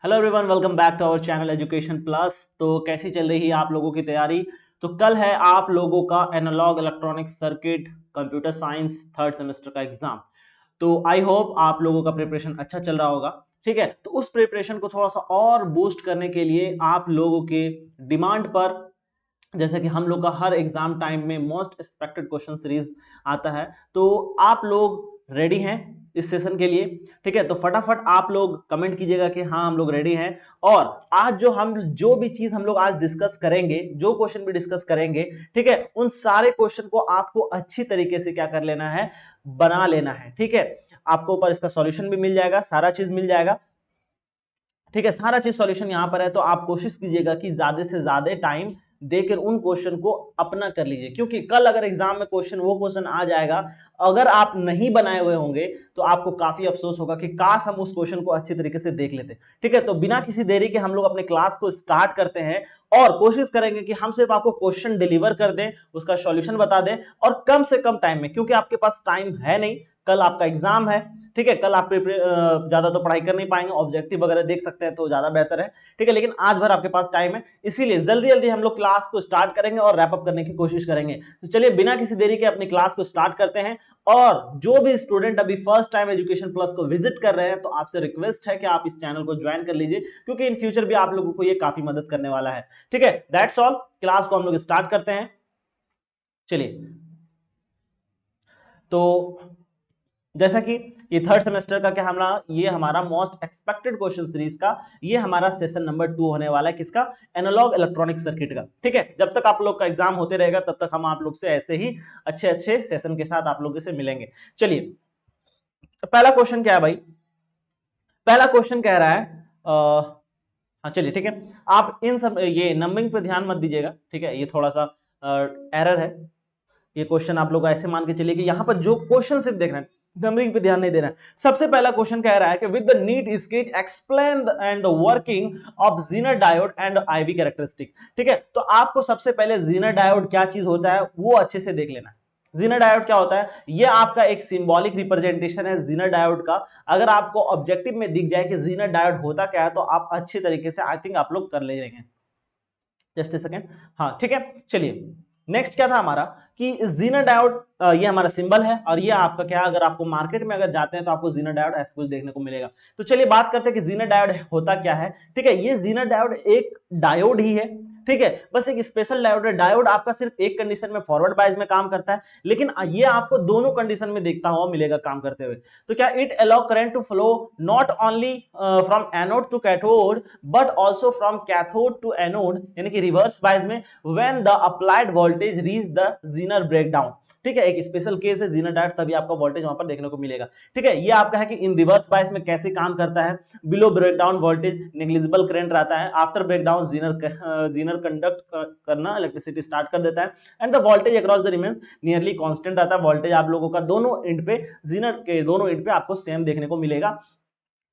Hello everyone, welcome back to our channel education plus. तो कैसी चल रही है आप लोगों की तैयारी? तो कल है आप लोगों का analogue electronic circuit computer science third semester का एग्जाम। तो आई होप आप लोगों का प्रिपरेशन अच्छा चल रहा होगा। ठीक है, तो उस प्रिपरेशन को थोड़ा सा और बूस्ट करने के लिए आप लोगों के डिमांड पर, जैसे कि हम लोग का हर एग्जाम टाइम में मोस्ट एक्सपेक्टेड क्वेश्चन सीरीज आता है, तो आप लोग रेडी हैं इस सेशन के लिए? ठीक है, तो फटाफट आप लोग कमेंट कीजिएगा कि हाँ हम लोग रेडी हैं। और आज जो भी चीज हम लोग आज डिस्कस करेंगे, जो क्वेश्चन भी डिस्कस करेंगे, ठीक है, उन सारे क्वेश्चन को आपको अच्छी तरीके से क्या कर लेना है, बना लेना है। ठीक है, आपको ऊपर इसका सॉल्यूशन भी मिल जाएगा, सारा चीज मिल जाएगा। ठीक है, सारा चीज सॉल्यूशन यहां पर है। तो आप कोशिश कीजिएगा कि ज्यादा से ज्यादा टाइम देकर उन क्वेश्चन को अपना कर लीजिए, क्योंकि कल अगर एग्जाम में वो क्वेश्चन आ जाएगा, अगर आप नहीं बनाए हुए होंगे तो आपको काफी अफसोस होगा कि काश हम उस क्वेश्चन को अच्छी तरीके से देख लेते। ठीक है, तो बिना किसी देरी के हम लोग अपने क्लास को स्टार्ट करते हैं और कोशिश करेंगे कि हम सिर्फ आपको क्वेश्चन डिलीवर कर दें, उसका सॉल्यूशन बता दें, और कम से कम टाइम में, क्योंकि आपके पास टाइम है नहीं, कल आपका एग्जाम है। ठीक है, कल आप ज्यादा तो पढ़ाई कर नहीं पाएंगे, ऑब्जेक्टिव वगैरह देख सकते हैं तो ज्यादा बेहतर है। ठीक है, लेकिन आज भर आपके पास टाइम है, इसीलिए जल्दी जल्दी हम लोग क्लास को स्टार्ट करेंगे और रैप अप करने की कोशिश करेंगे। तो चलिए बिना किसी देरी के अपनी क्लास को स्टार्ट करते हैं। और जो भी स्टूडेंट अभी फर्स्ट टाइम एजुकेशन प्लस को विजिट कर रहे हैं, तो आपसे रिक्वेस्ट है कि आप इस चैनल को ज्वाइन कर लीजिए, क्योंकि इन फ्यूचर भी आप लोगों को ये काफी मदद करने वाला है। ठीक है, दैट्स ऑल। क्लास को हम लोग स्टार्ट करते हैं। चलिए, तो जैसा कि ये थर्ड सेमेस्टर का क्या ये हमारा मोस्ट एक्सपेक्टेड क्वेश्चन सीरीज का ये हमारा सेशन नंबर 2 होने वाला है। किसका? एनालॉग इलेक्ट्रॉनिक सर्किट का। ठीक है, जब तक आप लोग का एग्जाम होते रहेगा तब तक हम आप लोग से ऐसे ही अच्छे अच्छे सेशन के साथ आप लोगों से मिलेंगे। चलिए, तो पहला क्वेश्चन क्या है भाई? पहला क्वेश्चन कह रहा है हाँ चलिए ठीक है, आप इन सब ये नंबरिंग पे ध्यान मत दीजिएगा। ठीक है, ये थोड़ा सा एरर है। ये क्वेश्चन आप लोग ऐसे मान के चलिए कि यहां पर जो क्वेश्चन सिर्फ देख रहे हैं, नंबरिंग पे ध्यान नहीं देना है। सबसे पहला क्वेश्चन कह रहा है कि with the neat sketch explain and the working of zener diode and IV characteristic. ठीक है, तो आपको सबसे पहले जीनर डायोड क्या चीज होता है वो अच्छे से देख लेना है। जीनर डायोड क्या होता है? ये आपका एक सिंबॉलिक रिप्रेजेंटेशन है जीनर डायोड का। अगर आपको ऑब्जेक्टिव में दिख जाए कि जीनर डायोड होता क्या है, तो आप अच्छी तरीके से आई थिंक आप लोग कर ले जाएंगे। Just a second. हाँ ठीक है, चलिए नेक्स्ट क्या था हमारा कि जीनर डायोड, ये हमारा सिंबल है, और ये आपका क्या, अगर आपको मार्केट में अगर जाते हैं तो आपको जीनर डायोड ऐसा कुछ देखने को मिलेगा। तो चलिए बात करते हैं कि जीनर डायोड होता क्या है। ठीक है, ये जीनर डायोड एक डायोड ही है। ठीक है, बस एक स्पेशल डायोड है। डायोड आपका सिर्फ एक कंडीशन में फॉरवर्ड बायस में काम करता है, लेकिन ये आपको दोनों कंडीशन में देखता हुआ मिलेगा काम करते हुए। तो क्या it allow current to flow not only from anode to cathode but also from cathode to anode, यानी कि रिवर्स बायस में, when the applied voltage reach the zener breakdown. ठीक है, एक स्पेशल केस है जीनर डायोड, तभी आपका voltage वहां पर देखने को मिलेगा। ठीक है, ये आपका है कि इन रिवर्स बायस में कैसे काम करता है। Below breakdown voltage negligible current रहता है, आफ्टर ब्रेकडाउन जीनर कंडक्ट करना इलेक्ट्रिसिटी स्टार्ट कर देता है, and the voltage across the remains nearly constant रहता है। वोल्टेज आप लोगों का दोनों एंड पे, जीनर के दोनों एंड पे आपको सेम देखने को मिलेगा।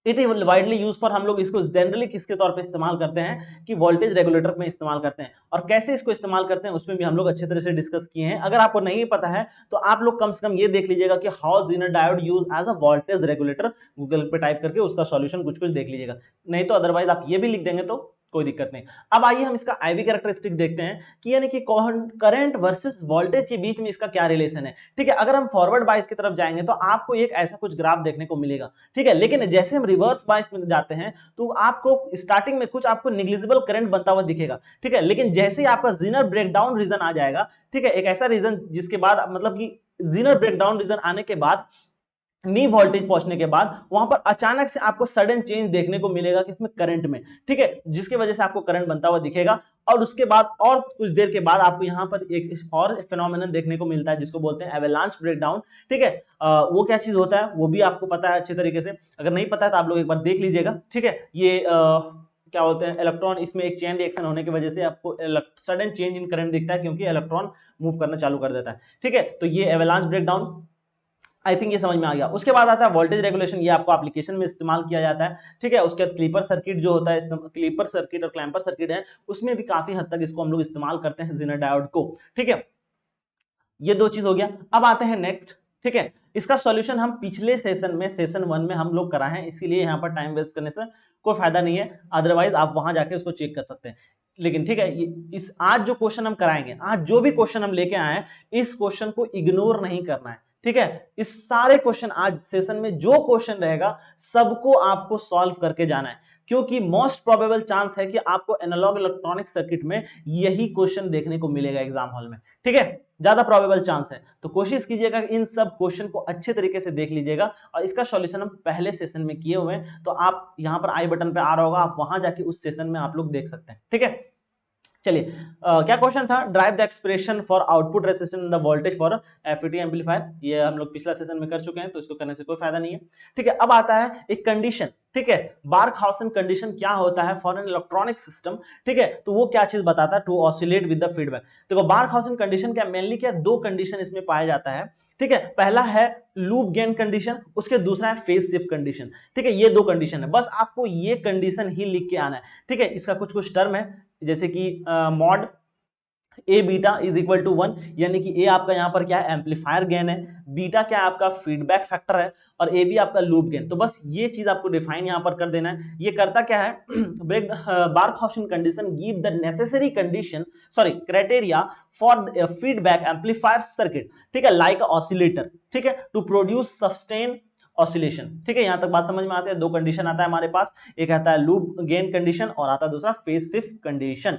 It is widely use for, हम लोग इसको जनरली किसके तौर पे इस्तेमाल करते हैं कि वोल्टेज रेगुलेटर में इस्तेमाल करते हैं। और कैसे इसको इस्तेमाल करते हैं उसमें भी हम लोग अच्छे तरह से डिस्कस किए हैं। अगर आपको नहीं पता है तो आप लोग कम से कम ये देख लीजिएगा कि how zener diode use as a voltage regulator, Google पे टाइप करके उसका सॉल्यूशन कुछ कुछ देख लीजिएगा। नहीं तो अदरवाइज आप ये भी लिख देंगे तो कोई दिक्कत नहीं। अब आइए हम इसका आईवी कैरेक्टरिस्टिक देखते हैं कि यानी कि करंट वर्सेस वोल्टेज के बीच में इसका क्या रिलेशन है। ठीक है, अगर हम फॉरवर्ड बायस की तरफ जाएंगे तो आपको एक ऐसा कुछ ग्राफ देखने को मिलेगा। ठीक है, लेकिन जैसे हम रिवर्स बायस में जाते हैं तो आपको स्टार्टिंग में कुछ आपको निग्लिजिबल करंट बनता हुआ दिखेगा। ठीक है, लेकिन जैसे ही आपका जीनर ब्रेकडाउन रीजन आ जाएगा, ठीक है, एक ऐसा रीजन जिसके बाद मतलब कि जीनर ब्रेकडाउन रीजन आने के बाद, नी वोल्टेज पहुंचने के बाद, वहां पर अचानक से आपको सडन चेंज देखने को मिलेगा कि इसमें करंट में। ठीक है, जिसकी वजह से आपको करंट बनता हुआ दिखेगा। और उसके बाद और कुछ देर के बाद आपको यहां पर एक और फिनोमेनन देखने को मिलता है जिसको बोलते हैं एवेलांच ब्रेकडाउन। ठीक है, वो क्या चीज होता है वो भी आपको पता है अच्छे तरीके से। अगर नहीं पता है तो आप लोग एक बार देख लीजिएगा। ठीक है, ये क्या होते हैं, इलेक्ट्रॉन, इसमें एक चेन रिएक्शन होने की वजह से आपको सडन चेंज इन करंट दिखता है, क्योंकि इलेक्ट्रॉन मूव करना चालू कर देता है। ठीक है, तो ये एवेलांच ब्रेकडाउन, आई थिंक ये समझ में आ गया। उसके बाद आता है वोल्टेज रेगुलेशन, ये आपको एप्लीकेशन में इस्तेमाल किया जाता है। ठीक है, उसके बाद क्लीपर सर्किट जो होता है, क्लीपर सर्किट और क्लैंपर सर्किट है, उसमें भी काफी हद तक इसको हम लोग इस्तेमाल करते हैं जीनर डायोड को। ठीक है, ये दो चीज हो गया। अब आते हैं नेक्स्ट ठीक है, इसका सॉल्यूशन हम पिछले सेशन में, सेशन 1 में हम लोग कराए हैं, इसीलिए यहाँ पर टाइम वेस्ट करने से कोई फायदा नहीं है, अदरवाइज आप वहां जाके उसको चेक कर सकते हैं। लेकिन ठीक है, इस आज जो क्वेश्चन हम कराएंगे, आज जो भी क्वेश्चन हम लेके आए हैं, इस क्वेश्चन को इग्नोर नहीं करना है। ठीक है, इस सारे क्वेश्चन आज सेशन में जो क्वेश्चन रहेगा सबको आपको सॉल्व करके जाना है, क्योंकि मोस्ट प्रोबेबल चांस है कि आपको एनालॉग इलेक्ट्रॉनिक सर्किट में यही क्वेश्चन देखने को मिलेगा एग्जाम हॉल में। ठीक है, ज्यादा प्रोबेबल चांस है, तो कोशिश कीजिएगा इन सब क्वेश्चन को अच्छे तरीके से देख लीजिएगा, और इसका सॉल्यूशन हम पहले सेशन में किए हुए हैं, तो आप यहां पर आई बटन पे आ रहा होगा, आप वहां जाके उस सेशन में आप लोग देख सकते हैं। ठीक है, चलिए क्या क्वेश्चन था, drive the expression for output resistance in the voltage for FET amplifier, ये हम लोग पिछला सेशन में कर चुके हैं, तो इसको करने से कोई फायदा नहीं है। ठीक है, अब आता है एक कंडीशन। ठीक है, बार्कहाउसेन कंडीशन क्या होता है फॉर एन इलेक्ट्रॉनिक सिस्टम। ठीक है, तो वो क्या चीज बताता है, to oscillate with the feedback. देखो बार्कहाउसेन कंडीशन क्या, मेनली क्या, दो कंडीशन इसमें पाया जाता है। ठीक है, पहला है लूप गेन कंडीशन, उसके दूसरा है फेज शिफ्ट कंडीशन। ठीक है, ये दो कंडीशन है, बस आपको ये कंडीशन ही लिख के आना है। ठीक है, इसका कुछ कुछ टर्म है, जैसे कि mod A beta is equal to 1, यानी कि ए आपका यहाँ पर क्या है, एम्पलीफायर गेन है, बीटा क्या आपका फीडबैक फैक्टर है, और ए भी आपका लूप गेन। तो बस ये चीज आपको डिफाइन यहाँ पर कर देना है। ये करता क्या है, break Barkhausen condition give the necessary condition, sorry criteria for feedback amplifier circuit. ठीक है, लाइक ऑसिलेटर। ठीक है, टू प्रोड्यूस सस्टेन ऑसिलेशन। ठीक है, यहां तक बात समझ में आती है। दो कंडीशन आता है हमारे पास, एक आता है लूप गेन कंडीशन और आता है दूसरा फेज शिफ्ट कंडीशन।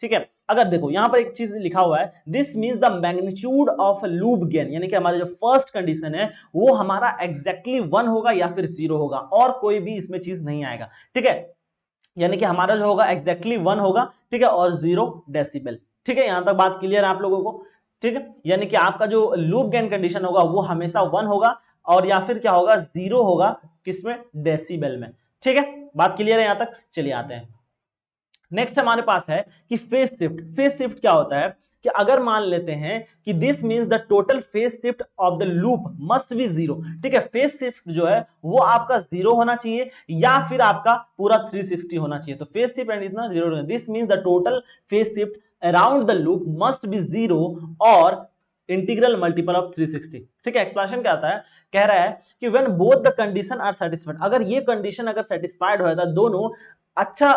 ठीक है, अगर देखो यहां पर एक चीज लिखा हुआ है, this means the magnitude of loop gain, यानी कि हमारा जो फर्स्ट कंडीशन है वो हमारा एग्जैक्टली 1 होगा या फिर 0 होगा, और कोई भी इसमें चीज नहीं आएगा। ठीक है, यानी कि हमारा जो होगा एग्जैक्टली 1 होगा। ठीक है, और 0 डेसिबल। ठीक है, यहां तक बात क्लियर है आप लोगों को। ठीक है, यानी कि आपका जो लूप गेन कंडीशन होगा वो हमेशा 1 होगा, और या फिर क्या होगा, 0 होगा, किसमें, डेसिबल में। ठीक है, बात क्लियर है यहां तक। चलिए आते हैं नेक्स्ट, हमारे पास है कि फेज शिफ्ट। फेज शिफ्ट क्या होता है कि अगर मान लेते हैं कि this means the total phase shift of the loop must be 0। ठीक है, फेज शिफ्ट जो है वो आपका 0 होना चाहिए या फिर आपका पूरा 360 होना चाहिए। तो फेज शिफ्ट एंड इतना 0, this means the total phase shift around the loop must be 0 और इंटीग्रल मल्टीपल ऑफ 360। ठीक है, एक्सप्लेनेशन क्या आता है, कह रहा है कि when both the condition are satisfied, अगर ये कंडीशन अगर सेटिस्फाइड हो जाता है, दोनों अच्छा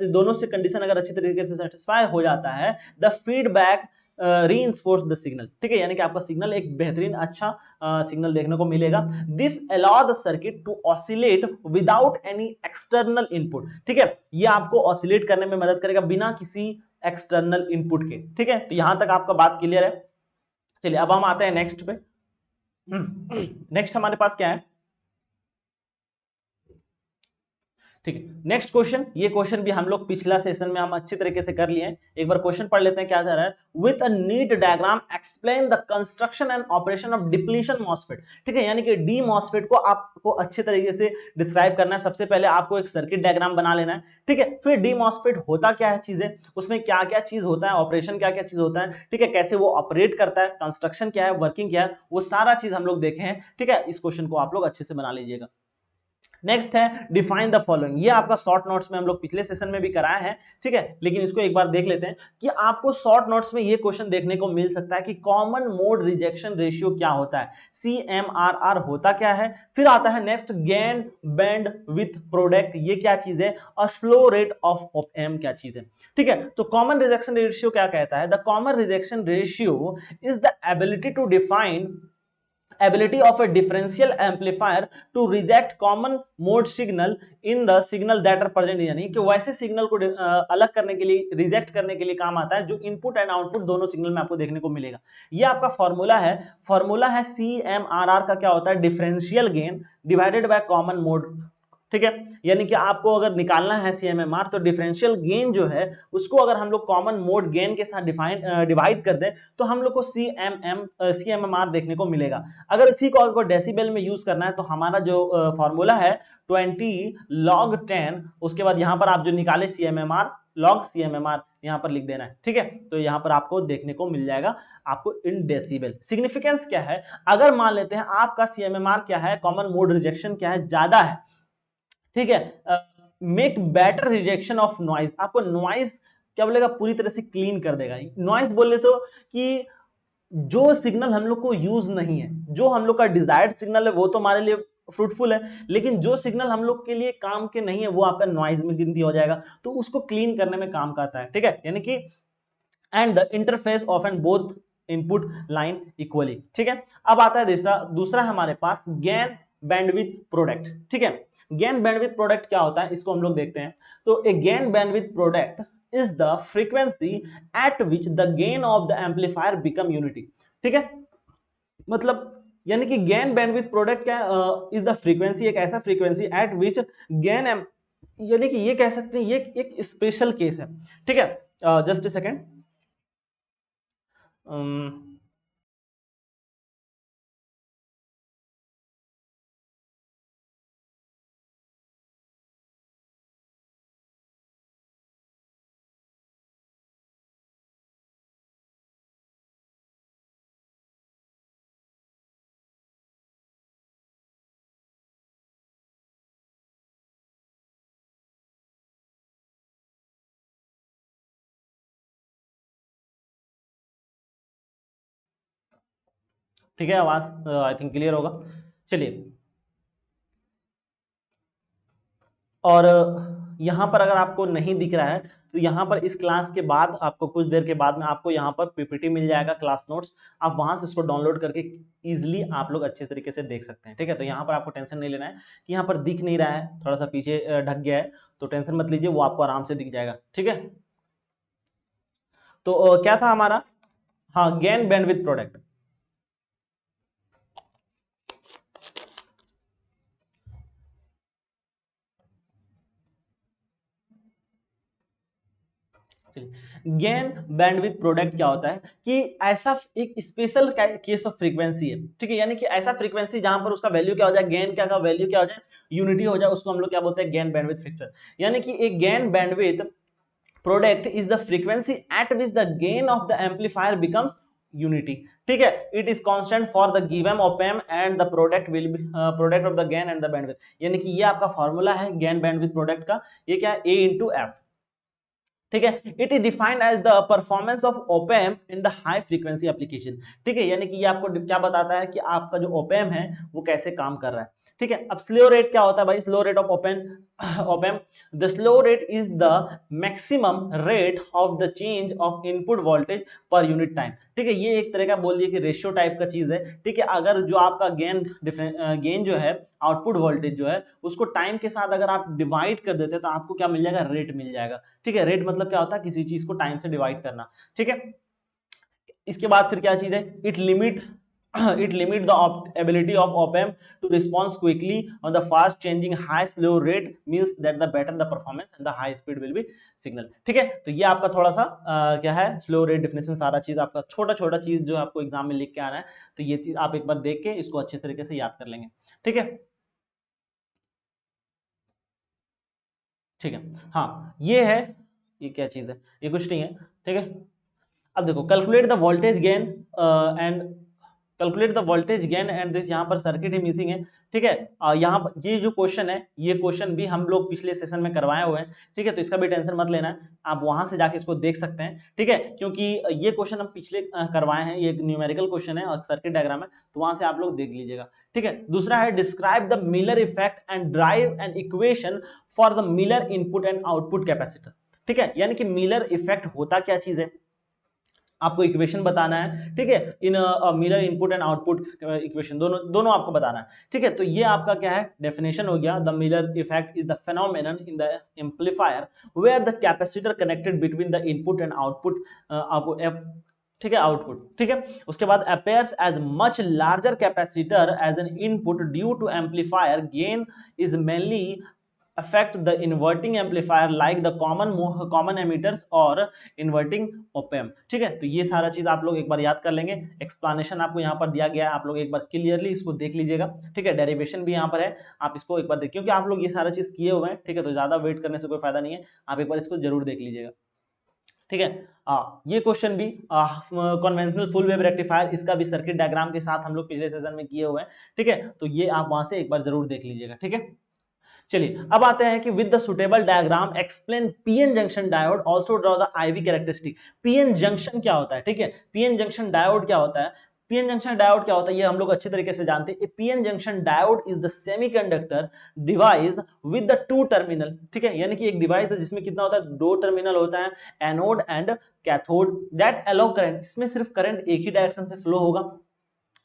दोनों से कंडीशन अगर अच्छी तरीके से सेटिस्फाई हो जाता है, the feedback reinforce the signal. ठीक है, यानी कि आपका सिग्नल एक बेहतरीन अच्छा सिग्नल देखने को मिलेगा। This allow the circuit to oscillate without any external input. ठीक है, ये आपको ऑसिलेट करने में मदद करेगा बिना किसी एक्सटर्नल इनपुट के। ठीक है, तो यहां तक आपका बात क्लियर है। चलिए अब हम आते हैं नेक्स्ट पे। नेक्स्ट हमारे पास क्या है, ठीक है, नेक्स्ट क्वेश्चन। ये क्वेश्चन भी हम लोग पिछला सेशन में हम अच्छी तरीके से कर लिए हैं, एक बार क्वेश्चन पढ़ लेते हैं क्या जा रहा है। With a neat diagram explain the construction and operation of depletion MOSFET. ठीक है, यानी कि डी मॉसफेट को आपको अच्छे तरीके से डिस्क्राइब करना है। सबसे पहले आपको एक सर्किट डायग्राम बना लेना है। ठीक है, फिर डी मॉसफेट होता क्या है, चीजें उसमें क्या क्या चीज होता है, ऑपरेशन क्या क्या चीज होता है, ठीक है, कैसे वो ऑपरेट करता है, कंस्ट्रक्शन क्या है, वर्किंग क्या है, वो सारा चीज हम लोग देखे हैं। ठीक है, इस क्वेश्चन को आप लोग अच्छे से बना लीजिएगा। नेक्स्ट है डिफाइन द फॉलोइंग। ये आपका शॉर्ट नोट्स में हम लोग पिछले सेशन में भी कराया है। ठीक है, लेकिन इसको एक बार देख लेते हैं कि आपको शॉर्ट नोट्स में ये क्वेश्चन देखने को मिल सकता है कि कॉमन मोड रिजेक्शन रेशियो क्या होता है, CMRR होता क्या है। फिर आता है next gain band with product, ये क्या चीज है, और slow rate of op amp क्या चीज है। ठीक है, तो कॉमन रिजेक्शन रेशियो क्या कहता है, the common rejection ratio is the ability to define ability of a differential amplifier to reject common mode signal in the signal that are present, यानी कि वैसे सिग्नल को अलग करने के लिए, रिजेक्ट करने के लिए काम आता है जो इनपुट एंड आउटपुट दोनों सिग्नल में आपको देखने को मिलेगा। ये आपका फॉर्मूला है CMRR का क्या होता है, differential gain divided by common mode. ठीक है, यानी कि आपको अगर निकालना है CMMR तो डिफरेंशियल गेन जो है उसको अगर हम लोग कॉमन मोड गेन के साथ डिवाइड कर दें तो हम लोग को CMMR देखने को मिलेगा। अगर इसी को डेसिबल में यूज करना है तो हमारा जो फॉर्मूला है 20 log 10, उसके बाद यहां पर आप जो निकाले CMMR log CMMR यहां पर लिख देना है। ठीक है, तो यहां पर आपको देखने को मिल जाएगा आपको इन डेसिबल। सिग्निफिकेंस क्या है, अगर मान लेते हैं आपका CMMR क्या है, कॉमन मोड रिजेक्शन क्या है, ज्यादा है, ठीक है, make better rejection of noise, आपको नॉइज क्या बोलेगा, पूरी तरह से क्लीन कर देगा। नॉइज बोले तो कि जो सिग्नल हम लोग को यूज नहीं है, जो हम लोग का डिजायर्ड सिग्नल है वो तो हमारे लिए फ्रूटफुल है, लेकिन जो सिग्नल हम लोग के लिए काम के नहीं है वो आपका नॉइज में गिनती हो जाएगा, तो उसको क्लीन करने में काम का आता है, ठीक है, यानी कि and the interface of and both input line equally, ठीक है। अब आता है दूसरा दूसरा हमारे पास गेन बैंडविड्थ प्रोडक्ट, ठीक है। गेन बैंडविड्थ प्रोडक्ट क्या होता है इसको हम लोग देखते हैं। तो a gain bandwidth product is the frequency at which the gain of the amplifier become unity, ठीक है। मतलब यानी कि गेन बैंडविड्थ प्रोडक्ट क्या इज द फ्रीक्वेंसी, एक ऐसा फ्रीक्वेंसी एट विच गेन, यानी कि ये कह सकते हैं ये एक स्पेशल केस है, ठीक है। Just a second. ठीक है, आवाज आई थिंक क्लियर होगा। चलिए, और यहाँ पर अगर आपको नहीं दिख रहा है तो यहाँ पर इस क्लास के बाद आपको कुछ देर के बाद में आपको यहाँ पर पीपीटी मिल जाएगा, क्लास नोट्स, आप वहां से इसको डाउनलोड करके इजीली आप लोग अच्छे तरीके से देख सकते हैं, ठीक है। तो यहाँ पर आपको टेंशन नहीं लेना है कि यहाँ पर दिख नहीं रहा है, थोड़ा सा पीछे ढक गया है, तो टेंशन मत लीजिए, वो आपको आराम से दिख जाएगा, ठीक है। तो क्या था हमारा, हाँ, gain bandwidth product. Gain bandwidth product क्या होता है कि ऐसा एक स्पेशल केस ऑफ फ्रीक्वेंसी है, ठीक है, यानी कि ऐसा फ्रीक्वेंसी जहां पर उसका वैल्यू क्या हो जाए, गेन क्या का वैल्यू क्या हो जाए, यूनिटी हो जाए, उसको हम लोग क्या बोलते हैं, गेन बैंडविड्थ फैक्टर। यानी कि एक gain bandwidth product is the frequency at which the gain of the amplifier becomes unity, ठीक है। It is constant for the given op-amp and the product will be product of the gain and the bandwidth, यानी कि ये आपका formula है gain bandwidth product का, ये क्या है, A into F, ठीक है। It is defined as the performance of op amp in the high frequency application, ठीक है, यानी कि ये आपको क्या बताता है कि आपका जो ओपैम्प है वो कैसे काम कर रहा है, ठीक है। अब स्लो रेट क्या होता है भाई, slow rate of op-amp, the slow rate is the maximum rate of the change of input voltage per unit time, ठीक है। ये एक तरह का बोल दिए कि रेशियो टाइप का चीज है, ठीक है। अगर जो आपका गेन जो है, आउटपुट वोल्टेज जो है, उसको टाइम के साथ अगर आप डिवाइड कर देते हैं तो आपको क्या मिल जाएगा, रेट मिल जाएगा, ठीक है। रेट मतलब क्या होता है, किसी चीज को टाइम से डिवाइड करना, ठीक है। इसके बाद फिर क्या चीज है, it limit the ability of op-amp to respond quickly on the fast changing high slow rate, means that the better the performance and the high speed will be signal, ठीक है। तो ये आपका थोड़ा सा क्या है, स्लो रेट डिफिनेशन, सारा चीज आपका छोटा छोटा चीज जो आपको एग्जाम में लिख के आना है, तो ये चीज आप एक बार देख के इसको अच्छे तरीके से याद कर लेंगे, ठीक है। ठीक है, हाँ, ये है, ये क्या चीज है, ये कुछ नहीं है, ठीक है। अब देखो, calculate the voltage gain and calculate the voltage gain and this, यहाँ पर सर्किट ही मिसिंग है, ठीक है। यहाँ पर ये जो क्वेश्चन है, ये क्वेश्चन भी हम लोग पिछले सेशन में करवाए हुए हैं, ठीक है, तो इसका भी टेंशन मत लेना है, आप वहां से जाके इसको देख सकते हैं, ठीक है, क्योंकि ये क्वेश्चन हम पिछले करवाए हैं, ये न्यूमेरिकल क्वेश्चन है और सर्किट डायग्राम है, तो वहां से आप लोग देख लीजिएगा, ठीक है। दूसरा है describe the Miller effect and drive an equation for the Miller input and output capacitor, ठीक है, यानी कि मिलर इफेक्ट होता क्या चीज है, आपको इक्वेशन बताना है, ठीक है। इन mirror input and output equation दोनों दोनों आपको बताना है, ठीक है। तो ये आपका क्या है, डेफिनेशन हो गया, the mirror effect is the phenomenon in the amplifier where the capacitor connected between the input and output, ठीक है, आउटपुट, ठीक है। उसके बाद appears as much larger capacitor as an input due to amplifier gain is mainly affect the inverting amplifier like the common emitters और inverting op-amp, ठीक है। तो ये सारा चीज आप लोग एक बार याद कर लेंगे, एक्सप्लेनेशन आपको यहाँ पर दिया गया है, आप लोग एक बार क्लियरली इसको देख लीजिएगा, ठीक है। डेरिवेशन भी यहाँ पर है, आप इसको एक बार देख, क्योंकि आप लोग ये सारा चीज किए हुए हैं, ठीक है, तो ज्यादा वेट करने से कोई फायदा नहीं है, आप एक बार इसको जरूर देख लीजिएगा, ठीक है। ये क्वेश्चन भी कन्वेंशनल फुल वेव रेक्टिफायर, इसका भी सर्किट डायग्राम के साथ हम लोग पिछले सेशन में किए हुए हैं, ठीक है, तो ये आप वहां से एक बार जरूर देख लीजिएगा, ठीक है। चलिए अब आते हैं कि with the suitable diagram explain PN junction diode, also draw the IV characteristic. PN junction क्या होता है, ठीक है, पीएन जंक्शन डायोड क्या होता है, पीएन जंक्शन डायोड क्या होता है ये हम लोग अच्छे तरीके से जानते हैं। PN junction diode is the semiconductor device with the two terminal, ठीक है, यानी कि एक डिवाइस है जिसमें कितना होता है, दो टर्मिनल होता है, anode and cathode, that allow current, इसमें सिर्फ करंट एक ही डायरेक्शन से फ्लो होगा,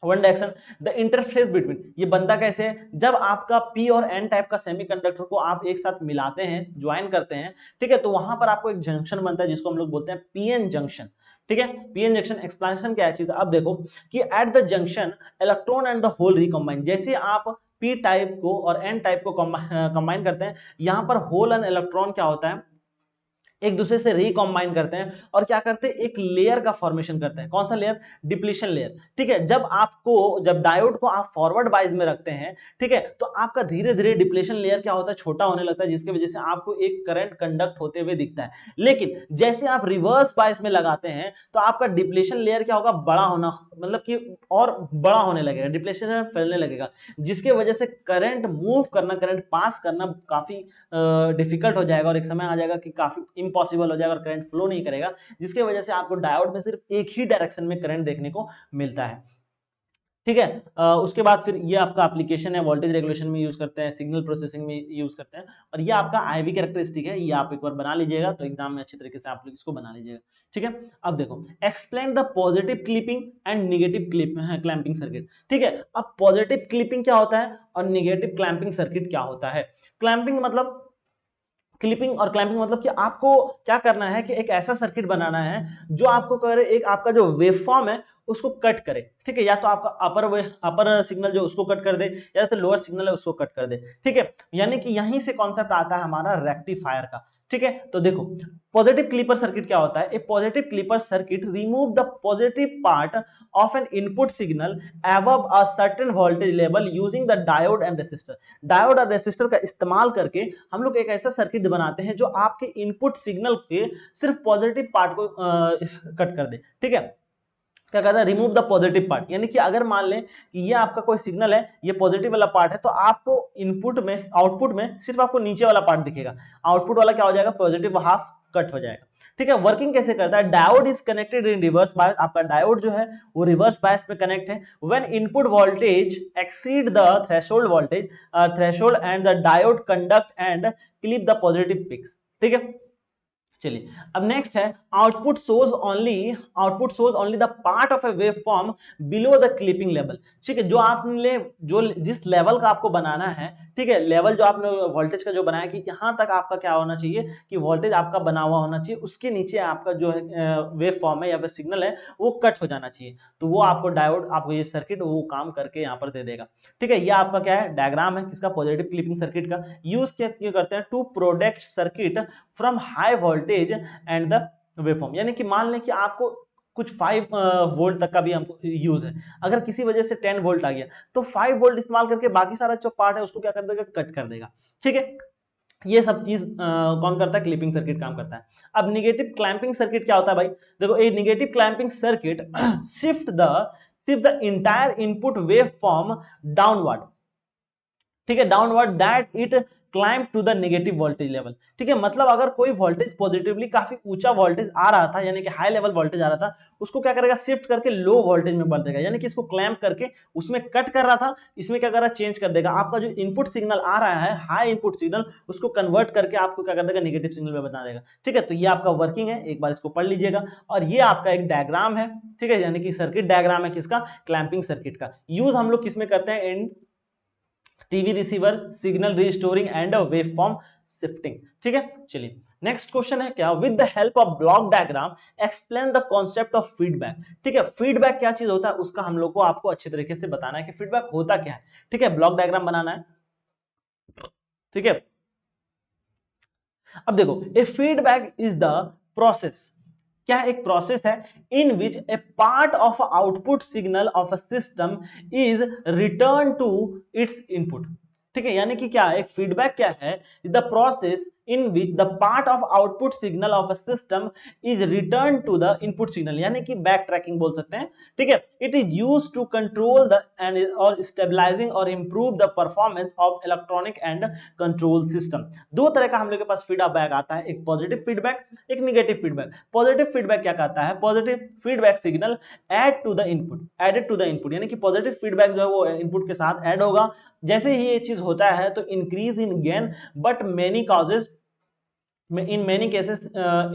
one direction. The interface between, ये बनता कैसे है, जब आपका पी और एन टाइप का सेमीकंडक्टर को आप एक साथ मिलाते हैं, ज्वाइन करते हैं, ठीक है, तो वहां पर आपको एक जंक्शन बनता है जिसको हम लोग बोलते हैं पीएन जंक्शन, ठीक है। पीएन जंक्शन एक्सप्लेनेशन क्या है चीज, अब देखो कि at the junction electron and the hole recombine, जैसे आप पी टाइप को और एन टाइप को कंबाइन करते हैं, यहां पर होल एंड इलेक्ट्रॉन क्या होता है, एक दूसरे से रिकॉम्बाइन करते हैं और क्या करते हैं, एक लेयर का फॉर्मेशन करते हैं। कौन सा लेयर, डिप्लीशन लेयर, ठीक है। जब डायोड को आप फॉरवर्ड बाइस में रखते हैं, ठीक है, तो आपका धीरे धीरे डिप्लीशन लेयर क्या होता है, छोटा होने लगता है, जिसकी वजह से आपको एक करंट कंडक्ट होते हुए दिखता है। लेकिन जैसे आप रिवर्स बाइस में लगाते हैं तो आपका डिप्लीशन लेयर क्या होगा, बड़ा होना, मतलब कि और बड़ा होने लगेगा, डिप्लीशन लेयर फैलने लगेगा, जिसके वजह से करंट मूव करना, करंट पास करना काफी डिफिकल्ट हो जाएगा और एक समय आ जाएगा कि काफी इम्पॉसिबल हो जाएगा और करंट फ्लो नहीं करेगा, जिसकी वजह से आपको डायोड में सिर्फ एक ही डायरेक्शन में करंट देखने को मिलता है, ठीक है। उसके बाद फिर ये आपका एप्लीकेशन है, वोल्टेज रेगुलेशन में यूज करते हैं, सिग्नल प्रोसेसिंग में यूज करते हैं, और ये आपका आईवी कैरेक्टरिस्टिक है, ये आप एक बार बना लीजिएगा तो एग्जाम में अच्छी तरीके से आप लोग इसको बना लीजिएगा, ठीक है। अब देखो explain the positive clipping and negative clamping circuit, ठीक है। अब पॉजिटिव क्लिपिंग क्या होता है और निगेटिव क्लैंपिंग सर्किट क्या होता है। क्लैंपिंग मतलब, क्लिपिंग और क्लैंपिंग मतलब कि आपको क्या करना है कि एक ऐसा सर्किट बनाना है जो आपको करे, एक आपका जो वेवफॉर्म है उसको कट करे, ठीक है, या तो आपका अपर सिग्नल जो उसको कट कर दे, या तो लोअर सिग्नल है उसको कट कर दे, ठीक है। यानी कि यहीं से कॉन्सेप्ट आता है हमारा रेक्टिफायर का, ठीक है। तो देखो पॉजिटिव क्लिपर सर्किट क्या होता है, a positive clipper circuit remove the positive part of an input signal above a certain voltage level using the diode and resistor. Diode और रेसिस्टर का इस्तेमाल करके हम लोग एक ऐसा सर्किट बनाते हैं जो आपके इनपुट सिग्नल के सिर्फ पॉजिटिव पार्ट को कट कर दे, ठीक है। क्या कहता है, रिमूव द पॉजिटिव पार्ट, यानी कि अगर मान लें कि ये आपका कोई सिग्नल है, ये पॉजिटिव वाला पार्ट है, तो आपको इनपुट में, आउटपुट में सिर्फ आपको नीचे वाला पार्ट दिखेगा, आउटपुट वाला क्या हो जाएगा, पॉजिटिव हाफ कट हो जाएगा, ठीक है। वर्किंग कैसे करता है, diode is connected in reverse bias, आपका डायोड जो है वो रिवर्स बायस पे कनेक्ट है। When input voltage exceed the threshold voltage threshold and the diode conduct and clip the positive peaks, ठीक है। चलिए अब नेक्स्ट है output source only the part of a wave form below the clipping level, ठीक है। जो आपने जो जिस लेवल का आपको बनाना है, ठीक है, लेवल जो आपने वोल्टेज का जो बनाया कि यहां तक आपका क्या होना चाहिए कि वोल्टेज आपका बना हुआ होना चाहिए, उसके नीचे आपका जो है वेव फॉर्म है या फिर सिग्नल है वो कट हो जाना चाहिए, तो वो आपको डायोड, आपको ये सर्किट वो काम करके यहाँ पर दे देगा, ठीक है। ये आपका क्या है, डायग्राम है किसका, पॉजिटिव क्लिपिंग सर्किट का। यूज क्या करते हैं, to protect circuit from high voltage and the waveform, यानी कि मान लें कि आपको कुछ 5 वोल्ट तक का भी हमको यूज है, अगर किसी वजह से 10 वोल्ट आ गया तो 5 वोल्ट इस्तेमाल करके बाकी सारा जो पार्ट है उसको क्या कर देगा, कट कर देगा, ठीक है। ये सब चीज कौन करता है, क्लिपिंग सर्किट काम करता है। अब निगेटिव क्लैंपिंग सर्किट क्या होता है भाई, देखो ये negative clamping circuit shift the entire input wave form downward, ठीक है, downward that it climb to the negative voltage level, ठीक है। मतलब अगर कोई वोल्टेज पॉजिटिवली काफी ऊंचा वोल्टेज आ रहा था, यानी कि हाई लेवल वोल्टेज आ रहा था, उसको क्या करेगा, शिफ्ट करके लो वोल्टेज में बढ़ देगा, यानी कि इसको क्लैंप करके उसमें कट कर रहा था, इसमें क्या कर रहा है, चेंज कर देगा। आपका जो इनपुट सिग्नल आ रहा है हाई इनपुट सिग्नल, उसको कन्वर्ट करके आपको क्या कर देगा, नेगेटिव सिग्नल में बता देगा, ठीक है। तो ये आपका वर्किंग है, एक बार इसको पढ़ लीजिएगा। और ये आपका एक डायग्राम है, ठीक है, यानी कि सर्किट डायग्राम है किसका, क्लैंपिंग सर्किट का। यूज हम लोग किसमें करते हैं, in TV receiver, signal restoring and wave form shifting, ठीक है। चलिए नेक्स्ट क्वेश्चन है क्या, with the help of block diagram explain the concept of feedback, ठीक है। फीडबैक क्या चीज होता है उसका हम लोग को आपको अच्छे तरीके से बताना है कि फीडबैक होता क्या है, ठीक है। ब्लॉक डायग्राम बनाना है, ठीक है। अब देखो a feedback is the process, क्या एक प्रोसेस है in which a part of output signal of a system is return to its input, ठीक है। यानी कि क्या एक फीडबैक क्या है, the process in which the part of output signal of a system is returned to the input signal, यानी कि बैक ट्रैकिंग बोल सकते हैं, ठीक है। It is use to control the end और स्टेबलाइजिंग और improve the performance of electronic and control system. दो तरह का हम लोग के पास फीडबैक आता है, एक पॉजिटिव फीडबैक, एक निगेटिव फीडबैक। पॉजिटिव फीडबैक क्या कहता है, positive feedback signal add to the input, added to the input, यानी कि पॉजिटिव फीडबैक जो है वो इनपुट के साथ ऐड होगा। जैसे ही ये चीज होता है तो increase in gain but many causes, in many cases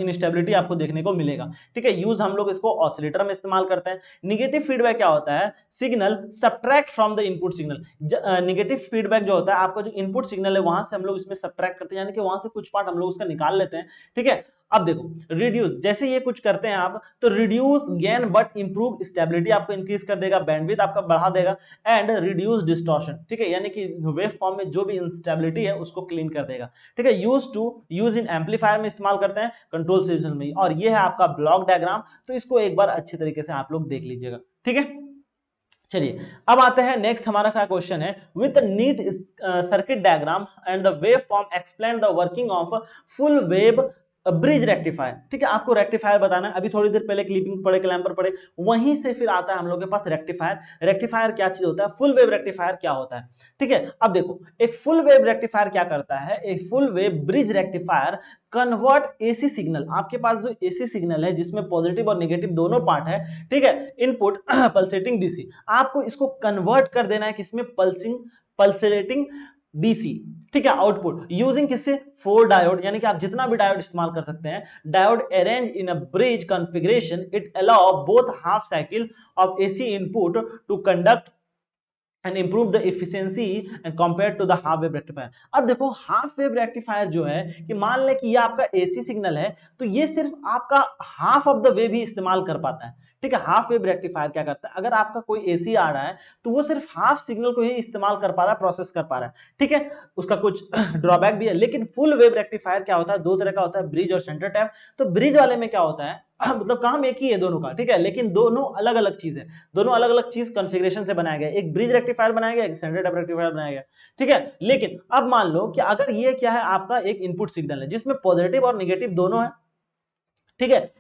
instability आपको देखने को मिलेगा, ठीक है। यूज हम लोग इसको ऑसिलेटर में इस्तेमाल करते हैं। निगेटिव फीडबैक क्या होता है, signal subtract from the input signal. Negative feedback जो होता है, आपका जो इनपुट सिग्नल है वहां से हम लोग इसमें सब्ट्रैक्ट करते हैं, यानी कि वहां से कुछ पार्ट हम लोग उसका निकाल लेते हैं, ठीक है। अब देखो रिड्यूस, जैसे ये कुछ करते हैं आप तो reduce gain but improve stability आपको इंक्रीज कर देगा, बैंडविड्थ आपका बढ़ा देगा, एंड रिड्यूस डिस्टॉर्शन, ठीक है, यानी कि वेव फॉर्म में जो भी इंस्टेबिलिटी है उसको क्लीन कर देगा, ठीक है। यूज इन एम्पलीफायर में इस्तेमाल करते हैं, कंट्रोल सिस्टम में। और ये है आपका ब्लॉक डायग्राम, तो इसको एक बार अच्छी तरीके से आप लोग देख लीजिएगा, ठीक है। चलिए अब आते हैं नेक्स्ट, हमारा क्या क्वेश्चन है, with neat circuit diagram and the wave form explain the working of full wave bridge rectifier, ठीक है। आपको रेक्टिफायर बताना है, अभी थोड़ी देर पहले क्लिपिंग पढ़े, क्लैम्पर पढ़े, वहीं से फिर आता है हम लोग के पास रेक्टिफायर। रेक्टिफायर क्या चीज होता है, फुल वेव रेक्टिफायर क्या होता है, ठीक है। अब देखो एक फुल वेव रेक्टिफायर क्या करता है, एक full wave bridge rectifier convert AC signal, आपके पास जो एसी सिग्नल है जिसमें पॉजिटिव और नेगेटिव दोनों पार्ट है, ठीक है, इनपुट पल्सेटिंग डीसी, आपको इसको कन्वर्ट कर देना है किसमें, पल्सेटिंग डीसी, ठीक है, आउटपुट यूजिंग किससे, 4 डायोड, यानी कि आप जितना भी डायोड इस्तेमाल कर सकते हैं। Diode arrange in a bridge configuration, it allow both half cycle of AC input to conduct and improve the efficiency and compare to the half wave rectifier. अब देखो हाफ वेव रेक्टिफायर जो है कि मान ले कि ये आपका एसी सिग्नल है, तो ये सिर्फ आपका हाफ ऑफ द वेव ही इस्तेमाल कर पाता है, ठीक है। हाफ वेव रेक्टिफायर क्या करता है, अगर आपका कोई एसी आ रहा है तो वो सिर्फ हाफ सिग्नल को ही इस्तेमाल कर पा रहा है, प्रोसेस कर पा रहा है, ठीक है। उसका कुछ ड्रॉबैक भी है, लेकिन फुल वेव रेक्टिफायर क्या होता है, दो तरह का होता है, ब्रिज और सेंटर टैप। तो ब्रिज वाले में क्या होता है मतलब काम एक ही है दोनों का, ठीक है, लेकिन दोनों अलग अलग चीज है, दोनों अलग अलग चीज कॉन्फ़िगरेशन से बनाया गया, एक ब्रिज रेक्टिफायर बनाया गया, एक सेंटर टैप रेक्टिफायर बनाया गया, ठीक है। लेकिन अब मान लो कि अगर ये क्या है, आपका एक इनपुट सिग्नल है जिसमें पॉजिटिव और नेगेटिव दोनों है, ठीक है,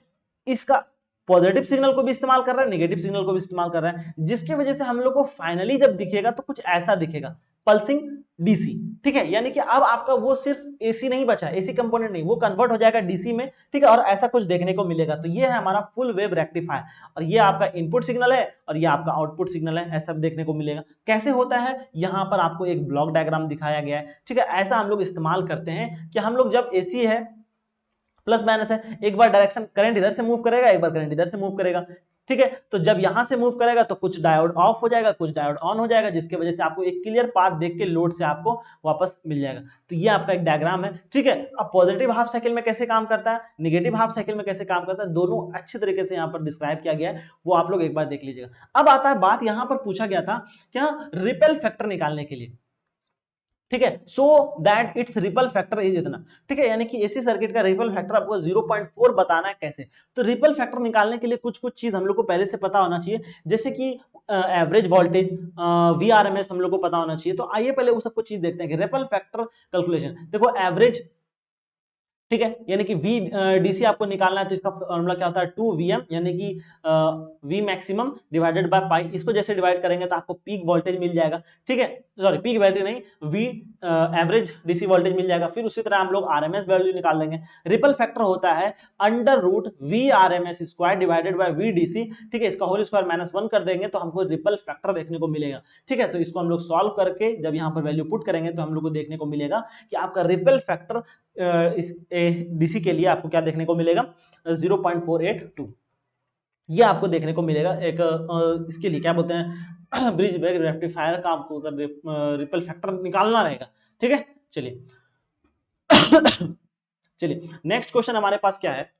इसका पॉजिटिव सिग्नल को भी इस्तेमाल कर रहा है, नेगेटिव सिग्नल को भी इस्तेमाल कर रहा है, जिसकी वजह से हम लोग को फाइनली जब दिखेगा तो कुछ ऐसा दिखेगा, पल्सिंग डीसी, ठीक है। यानी कि अब आपका वो सिर्फ एसी नहीं बचा, एसी कंपोनेंट नहीं, वो कन्वर्ट हो जाएगा डीसी में, ठीक है, और ऐसा कुछ देखने को मिलेगा। तो ये है हमारा फुल वेव रेक्टिफायर, और ये आपका इनपुट सिग्नल है और ये आपका आउटपुट सिग्नल है, ऐसा देखने को मिलेगा। कैसे होता है, यहां पर आपको एक ब्लॉक डायग्राम दिखाया गया है, ठीक है। ऐसा हम लोग इस्तेमाल करते हैं कि हम लोग जब एसी है, प्लस माइनस है, एक बार डायरेक्शन करंट इधर से मूव करेगा, एक बार करंट इधर से मूव करेगा, ठीक है। तो जब यहां से मूव करेगा तो कुछ डायोड ऑफ हो जाएगा, कुछ डायोड ऑन हो जाएगा, जिसकी वजह से आपको एक क्लियर पाथ देख के लोड से आपको वापस मिल जाएगा। तो ये आपका एक डायग्राम है, ठीक है। अब पॉजिटिव हाफ साइकिल में कैसे काम करता है, नेगेटिव हाफ साइकिल में कैसे काम करता है, दोनों अच्छे तरीके से यहाँ पर डिस्क्राइब किया गया है, वो आप लोग एक बार देख लीजिएगा। अब आता है बात, यहाँ पर पूछा गया था क्या, रिपेल फैक्टर निकालने के लिए, ठीक है, so that it's ripple factor is इतना, ठीक है, यानी कि एसी सर्किट का रिपल फैक्टर आपको 0.4 बताना है कैसे। तो रिपल फैक्टर निकालने के लिए कुछ कुछ चीज हम लोग को पहले से पता होना चाहिए, जैसे कि एवरेज वोल्टेज, वीआरएमएस हम लोग को पता होना चाहिए। तो आइए पहले वो सब कुछ चीज देखते हैं कि रिपल फैक्टर कैलकुलेशन। देखो एवरेज, ठीक है, यानी कि वी डीसी आपको निकालना है, तो इसका फॉर्मूला क्या होता है, 2Vm, यानी कि we maximum divided by pi. इसको जैसे डिवाइड करेंगे तो आपको पीक वोल्टेज मिल जाएगा, ठीक है, सॉरी पीक वैल्यू नहीं, वी एवरेज डीसी वोल्टेज मिल जाएगा। फिर उसी तरह हम लोग आरएमएस वैल्यू निकाल लेंगे। रिपल फैक्टर होता है under root V RMS square divided by V DC, ठीक है, इसका होल स्क्वायर -1 कर देंगे तो हमको रिपल फैक्टर देखने को मिलेगा, ठीक है। तो इसको हम लोग सॉल्व करके जब यहाँ पर वैल्यू पुट करेंगे तो हम लोग को देखने को मिलेगा कि आपका रिपल फैक्टर इस डीसी के लिए आपको क्या देखने को मिलेगा, 0.482, ये आपको देखने को मिलेगा। एक इसके लिए क्या बोलते हैं, ब्रिज बैक रेक्टिफायर का आपको रिपल फैक्टर निकालना रहेगा, ठीक है। चलिए चलिए नेक्स्ट क्वेश्चन हमारे पास क्या है,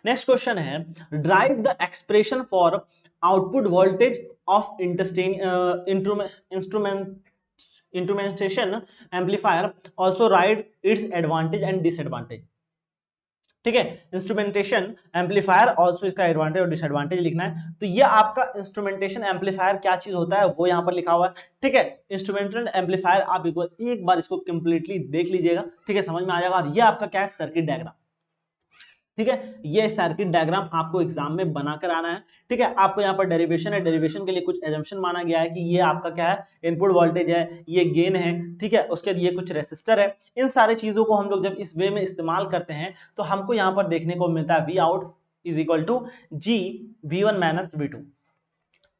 नेक्स्ट क्वेश्चन है, drive the expression for output voltage of instrument instrumentation amplifier also right it's advantage and disadvantage. ठीक है, इंस्ट्रूमेंटेशन एम्पलीफायर ऑल्सो इसका एडवांटेज और डिसएडवांटेज लिखना है। तो ये आपका इंस्ट्रूमेंटेशन एम्पलीफायर क्या चीज होता है वो यहाँ पर लिखा हुआ है। ठीक है, इंस्ट्रूमेंटेशन एम्पलीफायर आप एक बार इसको कंप्लीटली देख लीजिएगा, ठीक है, समझ में आ जाएगा। और ये आपका क्या है, सर्किट डायग्राम। ठीक है, ये सर्किट डायग्राम आपको एग्जाम में बनाकर आना है। ठीक है, आपको यहाँ पर डेरिवेशन है, डेरिवेशन के लिए कुछ एजम्पशन माना गया है कि ये आपका क्या है, इनपुट वोल्टेज है, ये गेन है। ठीक है, उसके लिए कुछ रेसिस्टर है। इन सारी चीजों को हम लोग जब इस वे में इस्तेमाल करते हैं तो हमको यहाँ पर देखने को मिलता है V out is equal to G V1 minus V2।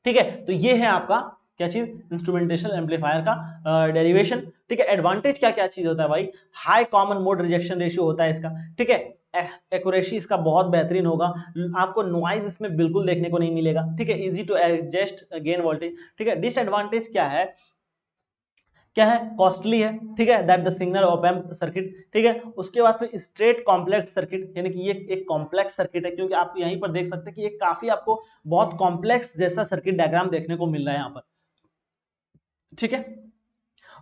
ठीक है, तो ये है आपका क्या चीज, इंस्ट्रूमेंटेशन एम्पलीफायर का डेरिवेशन। ठीक है, एडवांटेज क्या क्या चीज होता है भाई, high common mode rejection ratio होता है इसका। ठीक है, एक्यूरेसी इसका बहुत बेहतरीन होगा, आपको नॉइज इसमें बिल्कुल देखने को नहीं मिलेगा। ठीक है, easy to adjust gain voltage. ठीक है, डिसएडवांटेज क्या है, कॉस्टली है। ठीक है, that the signal op amp circuit. ठीक है, उसके बाद फिर स्ट्रेट कॉम्प्लेक्स सर्किट, यानी कि ये एक कॉम्प्लेक्स सर्किट है, क्योंकि आप यहीं पर देख सकते हैं कि ये काफी आपको बहुत कॉम्प्लेक्स जैसा सर्किट डायग्राम देखने को मिल रहा है यहाँ पर। ठीक है,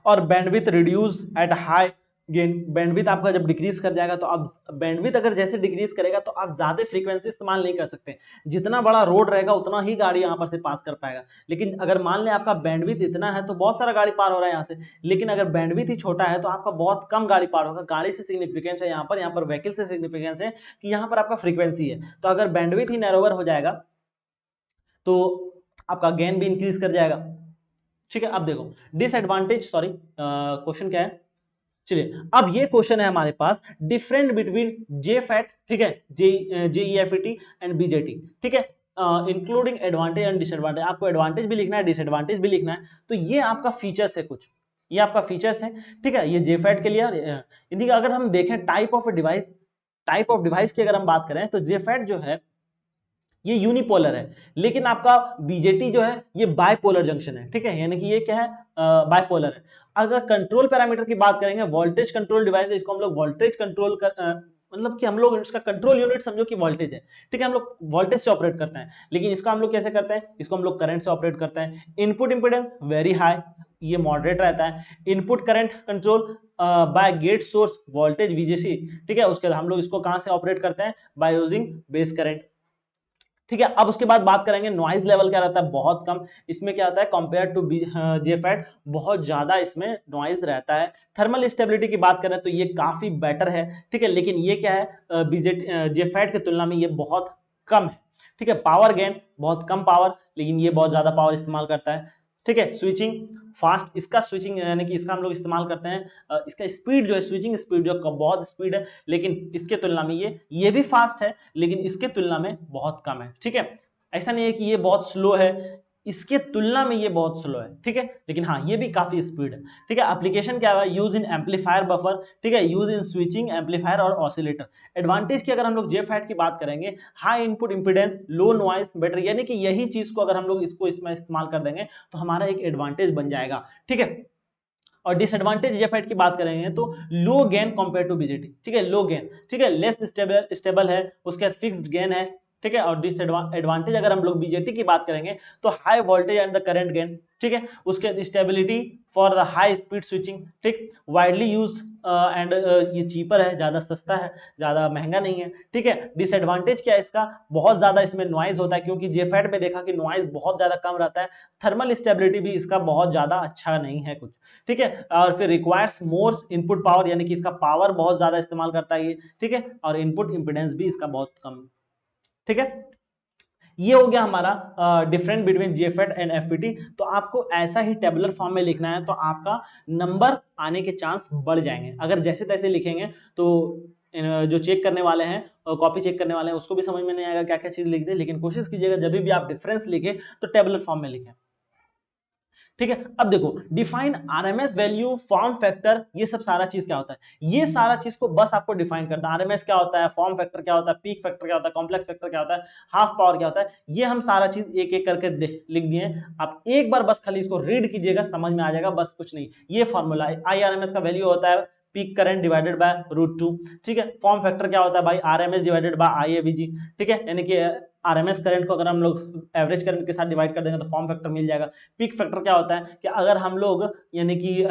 और bandwidth reduce at high gain, bandwidth आपका जब डिक्रीज कर जाएगा तो आप बैंडविथ अगर जैसे डिक्रीज करेगा तो आप ज्यादा फ्रीक्वेंसी इस्तेमाल नहीं कर सकते। जितना बड़ा रोड रहेगा उतना ही गाड़ी यहाँ पर से पास कर पाएगा। लेकिन अगर मान लें आपका बैंडविथ इतना है तो बहुत सारा गाड़ी पार हो रहा है यहाँ से, लेकिन अगर बैंडविथ ही छोटा है तो आपका बहुत कम गाड़ी पार होगा। गाड़ी से सिग्निफिकेंस है यहाँ पर व्हीकल से सिग्निफिकेंस है कि यहाँ पर आपका फ्रीक्वेंसी है। तो अगर बैंडविथ ही नैरोवर हो जाएगा तो आपका गेन भी इंक्रीज कर जाएगा। ठीक है, अब देखो डिसएडवांटेज, सॉरी क्वेश्चन क्या है, चलिए अब ये क्वेश्चन है हमारे पास, डिफरेंट बिटवीन जे फैट, ठीक है, जेईएफईटी एंड बीजेटी। ठीक है, इंक्लूडिंग एडवांटेज एंड डिसएडवांटेज, आपको एडवांटेज भी लिखना है, डिसएडवांटेज भी लिखना है। तो ये आपका फीचर्स है कुछ, ये आपका फीचर्स है। ठीक है, ये जेफैट के लिए, यानी कि अगर हम देखें टाइप ऑफ डिवाइस की अगर हम बात करें तो जेफैट जो है ये यूनिपोलर है, लेकिन आपका बीजेटी जो है ये बाइपोलर जंक्शन है। ठीक है, यानी कि ये क्या है, बाइपोलर है। अगर कंट्रोल पैरामीटर की बात करेंगे, वोल्टेज कंट्रोल डिवाइस है, इसको हम लोग वोल्टेज कंट्रोल कर मतलब कि हम लोग इसका कंट्रोल यूनिट समझो कि वोल्टेज है। ठीक है, हम लोग वोल्टेज से ऑपरेट करते हैं, लेकिन इसको हम लोग कैसे करते हैं, इसको हम लोग करंट से ऑपरेट करते हैं। इनपुट इंपीडेंस वेरी हाई, ये मॉडरेट रहता है। Input current control by gate source voltage VGS. ठीक है, उसके बाद हम लोग इसको कहां से ऑपरेट करते हैं, बाय यूजिंग बेस करंट। ठीक है, अब उसके बाद बात करेंगे नॉइज लेवल क्या रहता है, बहुत कम। इसमें क्या आता है, कंपेयर टू जेफैट बहुत ज्यादा इसमें नॉइज रहता है। थर्मल स्टेबिलिटी की बात करें तो ये काफी बेटर है। ठीक है, लेकिन ये क्या है, जेफैट की तुलना में ये बहुत कम है। ठीक है, पावर गेन बहुत कम पावर, लेकिन ये बहुत ज्यादा पावर इस्तेमाल करता है। ठीक है, स्विचिंग फास्ट, इसका स्विचिंग यानी कि इसका हम लोग इस्तेमाल करते हैं, इसका स्पीड जो है, स्विचिंग स्पीड जो बहुत स्पीड है, लेकिन इसके तुलना में ये भी फास्ट है, लेकिन इसके तुलना में बहुत कम है। ठीक है, ऐसा नहीं है कि ये बहुत स्लो है, इसके तुलना में ये बहुत स्लो है। ठीक है, लेकिन हाँ ये भी काफी स्पीड है। ठीक है, एप्लीकेशन क्या है, यूज इन एम्पलीफायर बफर। ठीक है, यूज इन स्विचिंग एम्पलीफायर और ऑसिलेटर। एडवांटेज की अगर हम लोग जेफैट की बात करेंगे, हाई इनपुट इंपीडेंस, लो नॉइज, बेटर, यानी कि यही चीज को अगर हम लोग इसमें इस्तेमाल कर देंगे तो हमारा एक एडवांटेज बन जाएगा। ठीक है, और डिसएडवांटेज जेफैट की बात करेंगे तो लो गेन कंपेयर टू बीजेटी। ठीक है, लो गेन, ठीक है, लेस स्टेबल है, उसके बाद फिक्स्ड गेन है। ठीक है, और डिसएडवांटेज अगर हम लोग बीजेटी की बात करेंगे तो high voltage and the current gain. ठीक है, उसके stability for the high speed switching. ठीक, वाइडली यूज एंड ये चीपर है, ज्यादा सस्ता है, ज्यादा महंगा नहीं है। ठीक है, डिसएडवांटेज क्या है इसका, बहुत ज्यादा इसमें नॉइज होता है, क्योंकि जेफैट में देखा कि नॉइज बहुत ज्यादा कम रहता है। थर्मल स्टेबिलिटी भी इसका बहुत ज्यादा अच्छा नहीं है कुछ। ठीक है, और फिर रिक्वायर्स मोर इनपुट पावर, यानी कि इसका पावर बहुत ज्यादा इस्तेमाल करता है ये। ठीक है, और इनपुट इंपीडेंस भी इसका बहुत कम। ठीक है, ये हो गया हमारा different between JFET and FET. तो आपको ऐसा ही टेबुलर फॉर्म में लिखना है, तो आपका नंबर आने के चांस बढ़ जाएंगे। अगर जैसे तैसे लिखेंगे तो जो चेक करने वाले हैं, कॉपी चेक करने वाले हैं, उसको भी समझ में नहीं आएगा क्या क्या चीज लिख दे। लेकिन कोशिश कीजिएगा जब भी आप डिफरेंस लिखे तो टेबुलर फॉर्म में लिखें। ठीक है, अब देखो define RMS value, form factor, ये सब सारा चीज क्या होता है, ये सारा चीज को बस आपको डिफाइन करना है। आरएमएस क्या होता है, फॉर्म फैक्टर क्या होता है, पीक फैक्टर क्या होता है, कॉम्प्लेक्स फैक्टर क्या होता है, हाफ पावर क्या होता है, ये हम सारा चीज एक एक करके लिख दिए। आप एक बार बस खाली इसको रीड कीजिएगा, समझ में आ जाएगा, बस कुछ नहीं। ये फॉर्मूला है, आई आरएमएस का वैल्यू होता है पीक करंट डिवाइडेड बाय √2। ठीक है, फॉर्म फैक्टर क्या होता है भाई, RMS डिवाइडेड बाय IAVG। ठीक है, यानी कि RMS करंट को अगर हम लोग एवरेज करंट के साथ डिवाइड कर देंगे तो फॉर्म फैक्टर मिल जाएगा। पीक फैक्टर क्या होता है कि अगर हम लोग यानी कि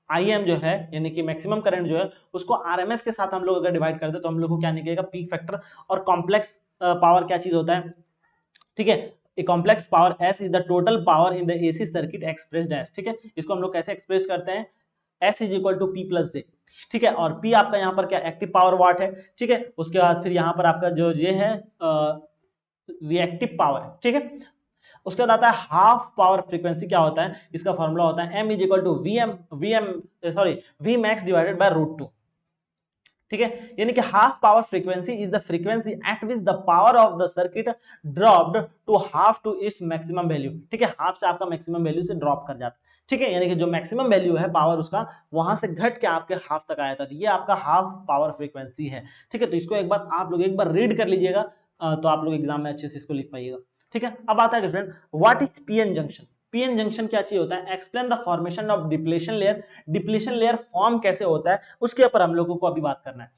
IM जो है यानी कि मैक्सिमम करंट जो है उसको RMS के साथ हम लोग अगर डिवाइड कर दे तो हम लोग को क्या निकलेगा, पीक फैक्टर। और कॉम्प्लेक्स पावर क्या चीज होता है, ठीक है, a complex power S is the total power in the AC circuit expressed as. ठीक है, इसको हम लोग कैसे एक्सप्रेस करते हैं, S is equal to P plus J. ठीक है, और P आपका यहाँ पर क्या एक्टिव पावर वाट है। ठीक है, उसके बाद फिर यहाँ पर आपका जो ये है रिएक्टिव पावर है। ठीक है, उसके बाद आता है हाफ पावर फ्रीक्वेंसी। क्या होता है, इसका फॉर्मूला होता है M is equal to V max divided by √2। ठीक है, यानी कि half power frequency is the frequency at which the power of the circuit dropped to half to its maximum value. ठीक है, हाफ से आपका मैक्सिमम वैल्यू से drop कर जाता है। ठीक है, यानी कि जो मैक्सिमम वैल्यू है पावर उसका वहां से घट के आपके हाफ तक आया था, ये आपका हाफ पावर फ्रीक्वेंसी है। ठीक है, तो इसको एक बार आप लोग एक बार रीड कर लीजिएगा तो आप लोग एग्जाम में अच्छे से इसको लिख पाइएगा। ठीक है, अब आता है different, what is PN junction. PN junction क्या चीज होता है, explain the formation of depletion layer. Depletion layer form कैसे होता है उसके ऊपर हम लोगों को अभी बात करना है।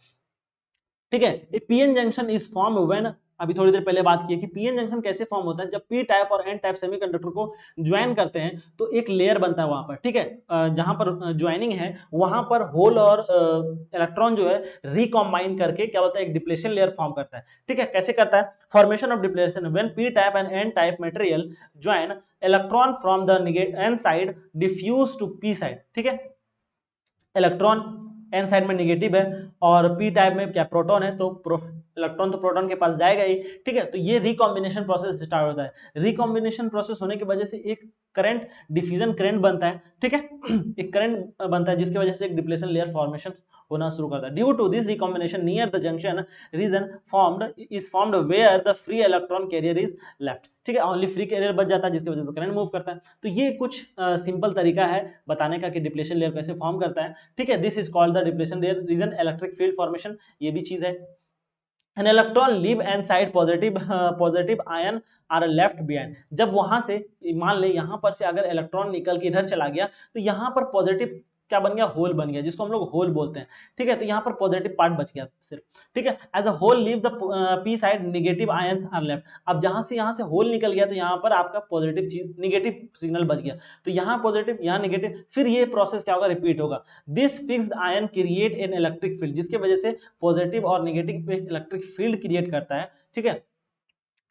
ठीक है, PN junction is form when, अभी थोड़ी देर पहले बात की कि पीएन जंक्शन कैसे फॉर्म होता है, जब पी टाइप और एन टाइप सेमीकंडक्टर को ज्वाइन करते हैं तो एक लेयर बनता है वहां पर। ठीक है, जहां पर ज्वाइनिंग है वहां पर होल और इलेक्ट्रॉन जो है रिकॉम्बाइन करके क्या होता है, एक डिप्लेशन लेयर फॉर्म करता है। ठीक है, कैसे करता है, formation of depletion when P type and N type material join, electron from the N side diffuse to P side. ठीक है, इलेक्ट्रॉन एन साइड में निगेटिव है और पी टाइप में क्या प्रोटॉन है, तो इलेक्ट्रॉन तो प्रोटॉन के पास जाएगा ही। ठीक है, तो ये रिकॉम्बिनेशन प्रोसेस स्टार्ट होता है। रिकॉम्बिनेशन प्रोसेस होने की वजह से एक करंट डिफ्यूजन करंट बनता है। ठीक है, एक करंट बनता है जिसकी वजह से एक डिप्लेशन लेयर फॉर्मेशन होना शुरू करता है। Due to this recombination near the junction region formed where the free electron carrier is left. ठीक है, ओनली फ्री कैरियर बच जाता है जिसकी वजह से करंट मूव करता है। तो ये कुछ सिंपल तरीका है बताने का कि डिप्लेशन लेयर कैसे फॉर्म करता है। ठीक है, this is called the depletion layer region electric field formation, ये भी चीज है। An electron leave n side positive ion are left behind। जब वहां से मान ले यहां पर से अगर इलेक्ट्रॉन निकल के इधर चला गया तो यहां पर पॉजिटिव क्या बन गया, होल बन गया, जिसको हम लोग होल बोलते हैं। ठीक है, तो यहाँ पर पॉजिटिव पार्ट बच गया सिर्फ। ठीक है, as a hole leave the P side negative ion are left. अब जहां से यहाँ से होल निकल गया तो यहाँ पर आपका पॉजिटिव चीज निगेटिव सिग्नल बच गया, तो यहाँ पॉजिटिव यहाँ निगेटिव, फिर ये प्रोसेस क्या होगा, रिपीट होगा। This fixed ion create an electric field, जिसकी वजह से पॉजिटिव और नेगेटिव इलेक्ट्रिक फील्ड क्रिएट करता है। ठीक है,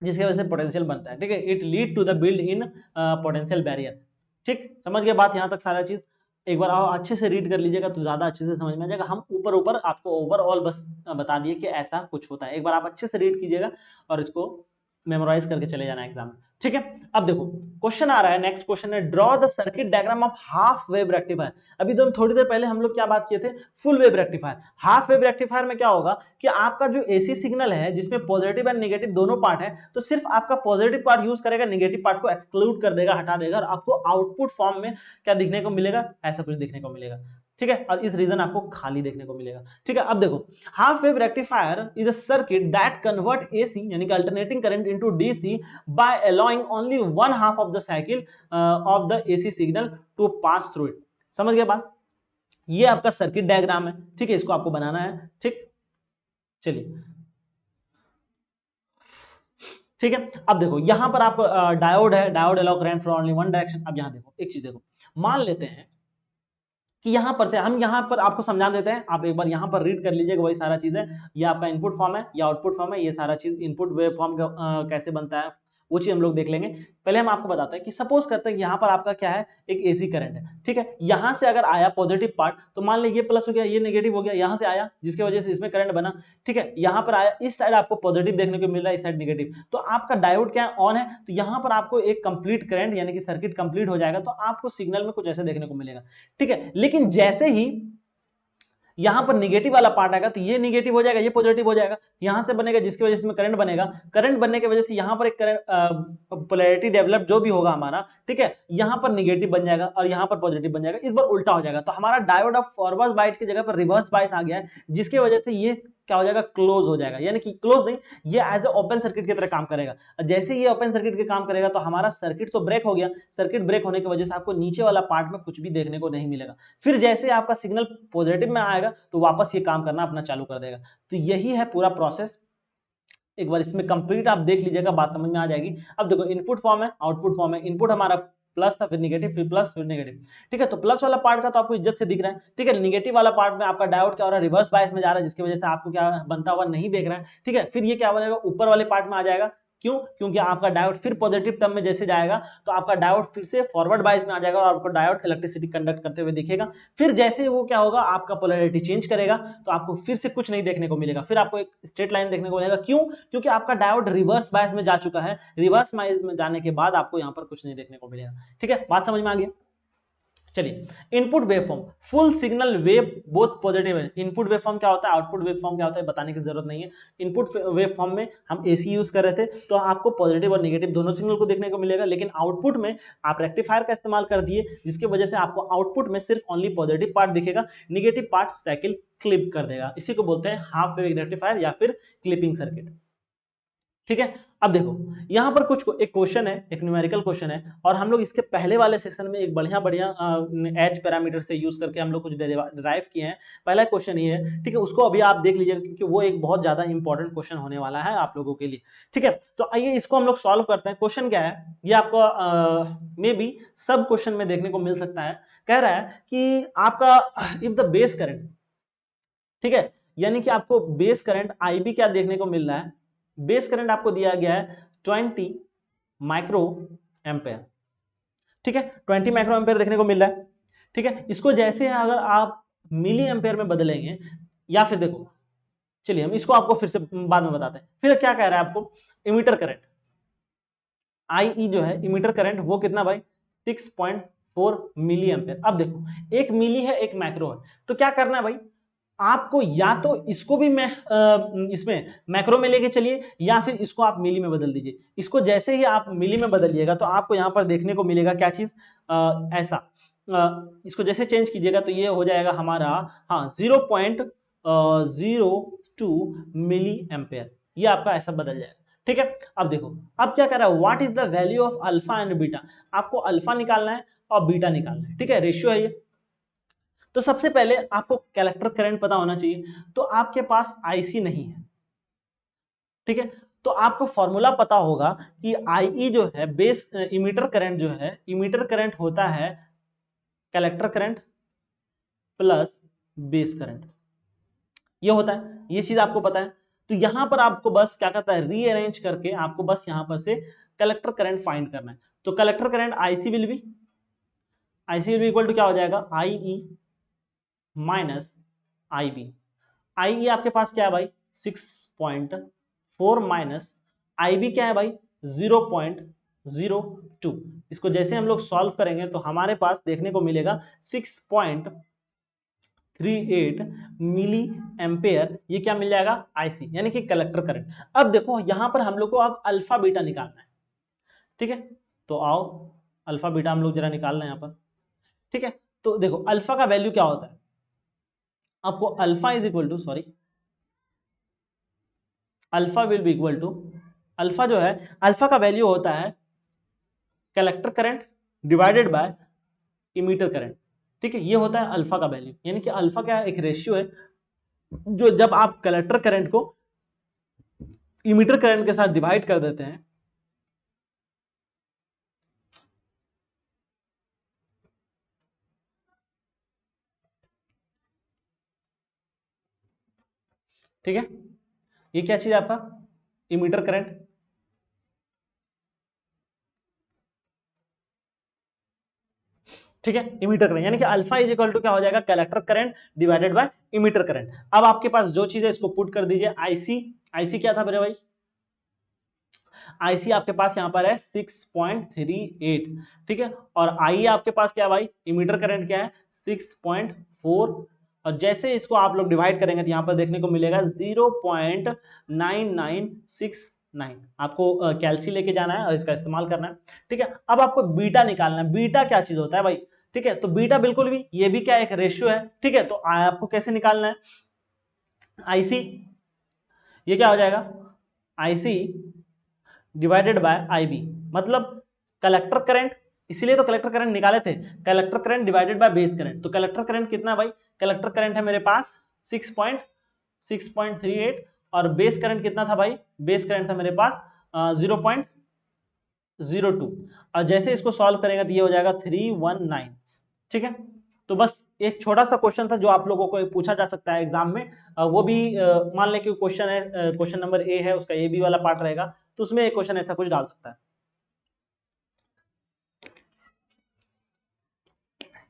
जिसकी वजह से पोटेंशियल बनता है। ठीक है, it lead to the build in potential barrier. ठीक, समझ गए बात यहाँ तक सारा चीज। एक बार आप अच्छे से रीड कर लीजिएगा तो ज्यादा अच्छे से समझ में आ जाएगा। हम ऊपर ऊपर आपको ओवरऑल बस बता दिए कि ऐसा कुछ होता है, एक बार आप अच्छे से रीड कीजिएगा और इसको मेमोराइज करके चले जाना एग्जाम में। ठीक है, अब देखो क्वेश्चन आ रहा है, नेक्स्ट क्वेश्चन है draw the circuit diagram of half wave rectifier. अभी तो थोड़ी देर पहले हम लोग क्या बात किए थे, full wave rectifier. Half wave rectifier में क्या होगा कि आपका जो एसी सिग्नल है जिसमें पॉजिटिव एंड नेगेटिव दोनों पार्ट है, तो सिर्फ आपका पॉजिटिव पार्ट यूज करेगा, नेगेटिव पार्ट को एक्सक्लूड कर देगा, हटा देगा, और आपको आउटपुट फॉर्म में क्या दिखने को मिलेगा, ऐसा कुछ दिखने को मिलेगा। ठीक है, और इस रीजन आपको खाली देखने को मिलेगा। ठीक है, अब देखो half wave rectifier is a circuit that convert AC यानी कि alternating current into DC by allowing only one half of the cycle of the AC signal to pass through it. समझ गए बात, ये आपका सर्किट डायग्राम है। ठीक है, इसको आपको बनाना है। ठीक, चलिए ठीक है, अब देखो यहां पर आप डायोड है, diode allow current from only one direction. अब यहां देखो एक चीज देखो, मान लेते हैं कि यहां पर से हम यहां पर आपको समझा देते हैं, आप एक बार यहां पर रीड कर लीजिएगा, वही सारा चीज है। ये आपका इनपुट फॉर्म है, ये आउटपुट फॉर्म है, ये सारा चीज इनपुट वेव फॉर्म कैसे बनता है वो चीज हम लोग देख लेंगे। पहले हम आपको बताते हैं कि सपोज करते हैं यहाँ पर आपका क्या है, एक एसी करंट है। ठीक है, यहां से अगर आया पॉजिटिव पार्ट तो मान लीजिए ये प्लस हो गया, ये नेगेटिव हो गया, यहां से आया जिसकी वजह से इसमें करंट बना। ठीक है, यहां पर आया, इस साइड आपको पॉजिटिव देखने को मिल रहा है, इस साइड नेगेटिव, तो आपका डायोड क्या ऑन है, तो यहां पर आपको एक कंप्लीट करंट यानी कि सर्किट कंप्लीट हो जाएगा, तो आपको सिग्नल में कुछ ऐसे देखने को मिलेगा। ठीक है, लेकिन जैसे ही यहां पर निगेटिव वाला पार्ट आएगा तो ये निगेटिव हो जाएगा, ये पॉजिटिव हो जाएगा, यहां से बनेगा जिसकी वजह से इसमें करंट बनेगा। करंट बनने की वजह से यहां पर एक करंट पोलैरिटी डेवलप जो भी होगा हमारा, ठीक है, यहां पर निगेटिव बन जाएगा और यहां पर पॉजिटिव बन जाएगा, इस बार उल्टा हो जाएगा। तो हमारा डायोड ऑफ फॉरवर्ड बाइट की जगह पर रिवर्स बाइस आ गया है, जिसकी वजह से ये क्या हो जाएगा, क्लोज हो जाएगा, यानी कि क्लोज नहीं, ये एज ए ओपन सर्किट की तरह काम करेगा। जैसे ये ओपन सर्किट के काम करेगा तो हमारा सर्किट तो ब्रेक हो गया, सर्किट ब्रेक होने की वजह से आपको नीचे वाला पार्ट में कुछ भी देखने को नहीं मिलेगा। फिर जैसे आपका सिग्नल पॉजिटिव में आएगा तो वापस ये काम करना अपना चालू कर देगा। तो यही है पूरा प्रोसेस। एक बार इसमें कंप्लीट आप देख लीजिएगा, बात समझ में आ जाएगी। अब देखो इनपुट फॉर्म है, आउटपुट फॉर्म है। इनपुट हमारा प्लस था, फिर निगेटिव, फिर प्लस, फिर निगेटिव। ठीक है, तो प्लस वाला पार्ट का तो आपको इज्जत से दिख रहा है। ठीक है, निगेटिव वाला पार्ट में आपका डायोड क्या हो रहा है, रिवर्स बायस में जा रहा है, जिसकी वजह से आपको क्या बनता हुआ नहीं देख रहा है। ठीक है, फिर ये क्या बनेगा, ऊपर वाले पार्ट में आ जाएगा। क्यों, क्योंकि आपका डायोड फिर पॉजिटिव टर्म में जैसे जाएगा तो आपका डायोड फिर से फॉरवर्ड बायस में आ जाएगा और आपको डायोड इलेक्ट्रिसिटी कंडक्ट करते हुए दिखेगा। फिर जैसे वो क्या होगा, आपका पोलैरिटी चेंज करेगा तो आपको फिर से कुछ नहीं देखने को मिलेगा, फिर आपको एक स्ट्रेट लाइन देखने को मिलेगा। क्यों, क्योंकि आपका डायोड रिवर्स बायस में जा चुका है। रिवर्स बायस में जाने के बाद आपको यहाँ पर कुछ नहीं देखने को मिलेगा। ठीक है, बात समझ में आ गई। चलिए, input waveform, full signal wave both positive है। इनपुट वेवफॉर्म क्या होता है, आउटपुट वेवफॉर्म क्या होता है, बताने की जरूरत नहीं है। इनपुट वेवफॉर्म में हम एसी यूज कर रहे थे तो आपको पॉजिटिव और नेगेटिव दोनों सिग्नल को देखने को मिलेगा, लेकिन आउटपुट में आप रेक्टिफायर का इस्तेमाल कर दिए, जिसकी वजह से आपको आउटपुट में सिर्फ ओनली पॉजिटिव पार्ट दिखेगा, निगेटिव पार्ट साइकिल क्लिप कर देगा। इसी को बोलते हैं हाफ वेव रेक्टिफायर या फिर क्लिपिंग सर्किट। ठीक है, अब देखो यहां पर कुछ एक क्वेश्चन है, एक न्यूमेरिकल क्वेश्चन है, और हम लोग इसके पहले वाले सेशन में एक बढ़िया एच पैरामीटर से यूज करके हम लोग कुछ डिराइव किए हैं। पहला क्वेश्चन ये है, ठीक है, उसको अभी आप देख लीजिएगा क्योंकि वो एक बहुत ज्यादा इंपॉर्टेंट क्वेश्चन होने वाला है आप लोगों के लिए। ठीक है, तो आइए इसको हम लोग सॉल्व करते हैं। क्वेश्चन क्या है, ये आपको मे बी सब क्वेश्चन में देखने को मिल सकता है। कह रहा है कि आपका इफ द बेस करंट, ठीक है, यानी कि आपको बेस करंट आईबी क्या देखने को मिल रहा है, बेस करंट आपको दिया गया है 20 माइक्रो एम्पेयर। ठीक है, 20 माइक्रो एम्पेयर देखने को मिल रहा है। ठीक है, इसको जैसे अगर आप मिली एम्पेयर में बदलेंगे, या फिर देखो, चलिए हम इसको आपको फिर से बाद में बताते हैं। फिर क्या कह रहा है आपको, इमीटर करंट आई जो है, इमीटर करंट वो कितना भाई, 6.4 मिली एम्पेयर। अब देखो एक मिली है, एक माइक्रो है, तो क्या करना है भाई, आपको या तो इसको भी मैं इसमें मैक्रो में लेके चलिए, या फिर इसको आप मिली में बदल दीजिए। इसको जैसे ही आप मिली में बदलिएगा तो आपको यहां पर देखने को मिलेगा क्या चीज, ऐसा, इसको जैसे चेंज कीजिएगा तो ये हो जाएगा हमारा, हाँ, 0.02 मिली एम्पेयर, ये आपका ऐसा बदल जाएगा। ठीक है, अब देखो अब क्या कर रहा है, what is the value of alpha and beta, आपको अल्फा निकालना है और बीटा निकालना है। ठीक है, रेशियो है ये। तो सबसे पहले आपको कलेक्टर करंट पता होना चाहिए, तो आपके पास आईसी नहीं है। ठीक है, तो आपको फॉर्मूला पता होगा कि आई जो है बेस इमीटर करंट जो है, इमीटर करंट होता है collector current plus base current, ये होता है, ये चीज आपको पता है। तो यहां पर आपको बस क्या कहता है, रीअरेंज करके आपको बस यहां पर से कलेक्टर करंट फाइंड करना है। तो collector current IC will be equal to क्या हो जाएगा, आई माइनस आई बी। आई आपके पास क्या है भाई, 6.4 माइनस आई बी क्या है भाई, 0.02। इसको जैसे हम लोग सॉल्व करेंगे तो हमारे पास देखने को मिलेगा 6.38 मिली एम्पेयर, ये क्या मिल जाएगा, आईसी, यानी कि कलेक्टर करंट। अब देखो यहां पर हम लोग को अब अल्फा बीटा निकालना है। ठीक है, तो आओ अल्फा बीटा हम लोग जरा निकाल रहे हैं यहां पर। ठीक है, तो देखो अल्फा का वैल्यू क्या होता है, आपको alpha is equal to, sorry, alpha will be equal to, alpha जो है, अल्फा का वैल्यू होता है collector current divided by emitter current. ठीक है, ये होता है अल्फा का वैल्यू, यानी कि अल्फा क्या है, एक रेशियो है, जो जब आप कलेक्टर करंट को इमीटर करंट के साथ डिवाइड कर देते हैं, ठीक है, ये क्या चीज है आपका, इमीटर करंट। ठीक है, इमीटर करंट, यानी कि अल्फा इज इक्वल टू क्या हो जाएगा, collector current divided by emitter current. अब आपके पास जो चीज है इसको पुट कर दीजिए, आईसी, आईसी क्या था मेरे भाई, आईसी आपके पास यहां पर है 6.38। ठीक है, और आई आपके पास क्या है भाई, इमीटर करंट क्या है 6.4, और जैसे इसको आप लोग डिवाइड करेंगे तो यहां पर देखने को मिलेगा 0.9969। आपको कैल्सी लेके जाना है और इसका इस्तेमाल करना है। ठीक है, अब आपको बीटा निकालना है। बीटा क्या चीज होता है भाई, ठीक है, तो बीटा बिल्कुल भी, ये भी क्या एक रेशियो है। ठीक है, तो आपको कैसे निकालना है, आईसी ये क्या हो जाएगा, IC डिवाइडेड बाय IB, मतलब कलेक्टर करंट, इसीलिए तो कलेक्टर करंट निकाले थे, collector current divided by base current. तो कलेक्टर करंट कितना है भाई, कलेक्टर करंट है मेरे पास 6.38 और बेस करंट कितना था भाई, बेस करंट था मेरे पास 0.02। और जैसे इसको सॉल्व करेंगे तो ये हो जाएगा 319। ठीक है, तो बस एक छोटा सा क्वेश्चन था जो आप लोगों को पूछा जा सकता है एग्जाम में। वो भी मान लें कि क्वेश्चन है, क्वेश्चन नंबर ए है, उसका ए बी वाला पार्ट रहेगा, तो उसमें एक क्वेश्चन ऐसा कुछ डाल सकता है।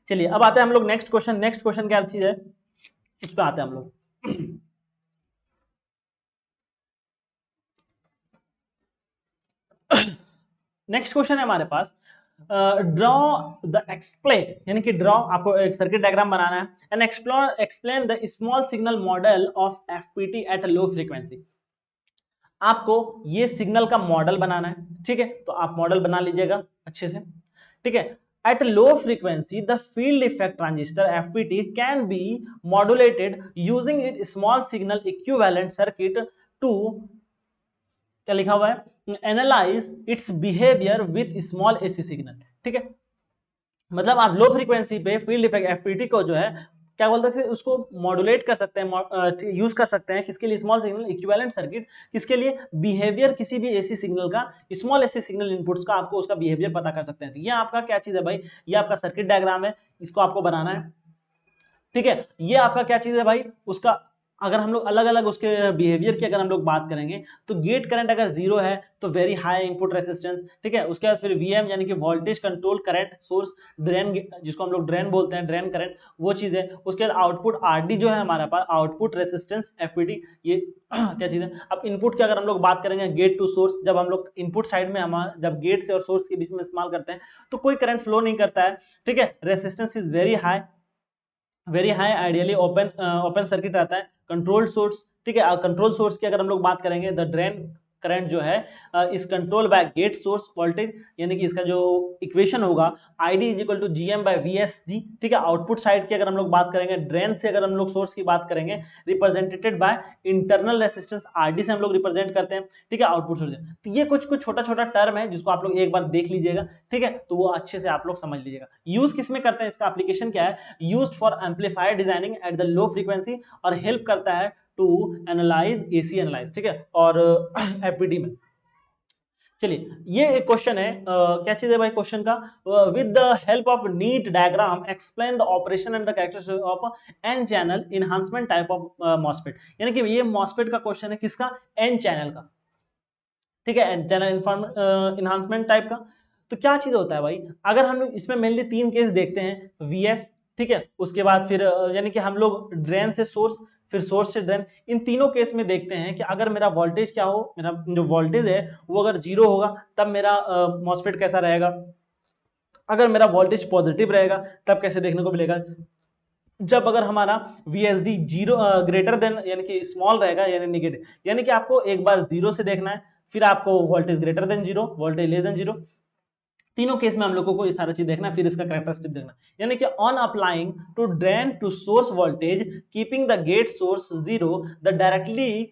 चलिए अब आते हैं हम लोग नेक्स्ट क्वेश्चन। नेक्स्ट क्वेश्चन क्या चीज है उस पर आते हैं हम लोग। नेक्स्ट क्वेश्चन है हमारे पास, ड्रॉ द एक्सप्लेन, यानी कि ड्रॉ, आपको एक सर्किट डायग्राम बनाना है, and explain the small signal model of FET at low frequency. आपको ये सिग्नल का मॉडल बनाना है, ठीक है, तो आप मॉडल बना लीजिएगा अच्छे से। ठीक है, at low frequency the field effect transistor FET can be modulated using its small signal equivalent circuit to, क्या लिखा हुआ है, analyse it's behaviour with small AC signal. ठीक है, मतलब आप लो फ्रीक्वेंसी पे फील्ड इफेक्ट एफपीटी को जो है क्या बोलते हैं, उसको मॉड्यूलेट कर सकते हैं, यूज कर सकते हैं किसके लिए, स्मॉल सिग्नल इक्विवेलेंट सर्किट, किसके लिए, बिहेवियर किसी भी एसी सिग्नल का, स्मॉल एसी सिग्नल इनपुट्स का आपको उसका बिहेवियर पता कर सकते हैं। तो ये आपका क्या चीज है भाई, ये आपका सर्किट डायग्राम है, इसको आपको बनाना है। ठीक है, ये आपका क्या चीज है भाई, उसका अगर हम लोग अलग अलग उसके बिहेवियर की अगर हम लोग बात करेंगे तो गेट करंट अगर जीरो है तो वेरी हाई इनपुट रेसिस्टेंस। ठीक है, उसके बाद फिर वीएम यानी कि voltage control current source, drain जिसको हम लोग ड्रेन बोलते हैं, ड्रेन करंट, वो चीज है। उसके बाद आउटपुट आरडी जो है हमारे पास, आउटपुट रेसिस्टेंस एफपीटी, ये क्या चीज है। अब इनपुट की अगर हम लोग बात करेंगे, गेट टू सोर्स, जब हम लोग इनपुट साइड में हम जब गेट से और सोर्स के बीच में इस्तेमाल करते हैं तो कोई करंट फ्लो नहीं करता है। ठीक है, resistance is very high, very high, ideally open circuit रहता है। कंट्रोल सोर्स, ठीक है, कंट्रोल सोर्स की अगर हम लोग बात करेंगे, द ड्रेन करंट जो है इस control by gate source voltage, यानी कि इसका जो इक्वेशन होगा ID is equal to GM by VSG. ठीक है, आउटपुट साइड की अगर हम लोग बात करेंगे, ड्रेन से अगर हम लोग सोर्स की बात करेंगे, represented by internal resistance RD से हम लोग रिप्रेजेंट करते हैं। ठीक है, आउटपुट सोर्स। तो ये कुछ कुछ छोटा छोटा टर्म है जिसको आप लोग एक बार देख लीजिएगा। ठीक है, तो वो अच्छे से आप लोग समझ लीजिएगा। यूज किसमें करते हैं, इसका एप्लीकेशन क्या है, used for amplifier designing at the low frequency, और हेल्प करता है टू एनालाइज एसी एनालाइज। ठीक है, और एफपीटी में। चलिए, ये एक क्वेश्चन है, क्या चीज है भाई क्वेश्चन का, with the help of neat diagram explain the operation and the characteristics of N channel enhancement type of MOSFET. यानी कि ये मॉसफेट का क्वेश्चन है, किसका, एन चैनल का। ठीक है, एन चैनल इनहांसमेंट टाइप का। तो क्या चीज होता है भाई, अगर हम लोग इसमें मेनली तीन केस देखते हैं, वीएस, ठीक है, उसके बाद फिर यानी कि हम लोग ड्रेन से सोर्स, फिर सोर्स से ड्रेन, इन तीनों केस में देखते हैं कि अगर मेरा वोल्टेज क्या हो, मेरा जो वोल्टेज है वो अगर जीरो होगा तब मेरा मॉसफेट कैसा रहेगा, अगर मेरा वोल्टेज पॉजिटिव रहेगा तब कैसे देखने को मिलेगा, जब अगर हमारा VSD जीरो ग्रेटर देन यानी कि स्मॉल रहेगा यानी निगेटिव, यानी कि आपको एक बार जीरो से देखना है, फिर आपको voltage greater than zero, voltage less than zero, तीनों केस में हम लोगों को इस सारा चीज देखना है, फिर इसका कैरेक्टरिस्टिक देखना, यानी कि on applying to drain to source voltage keeping the gate source zero, the directly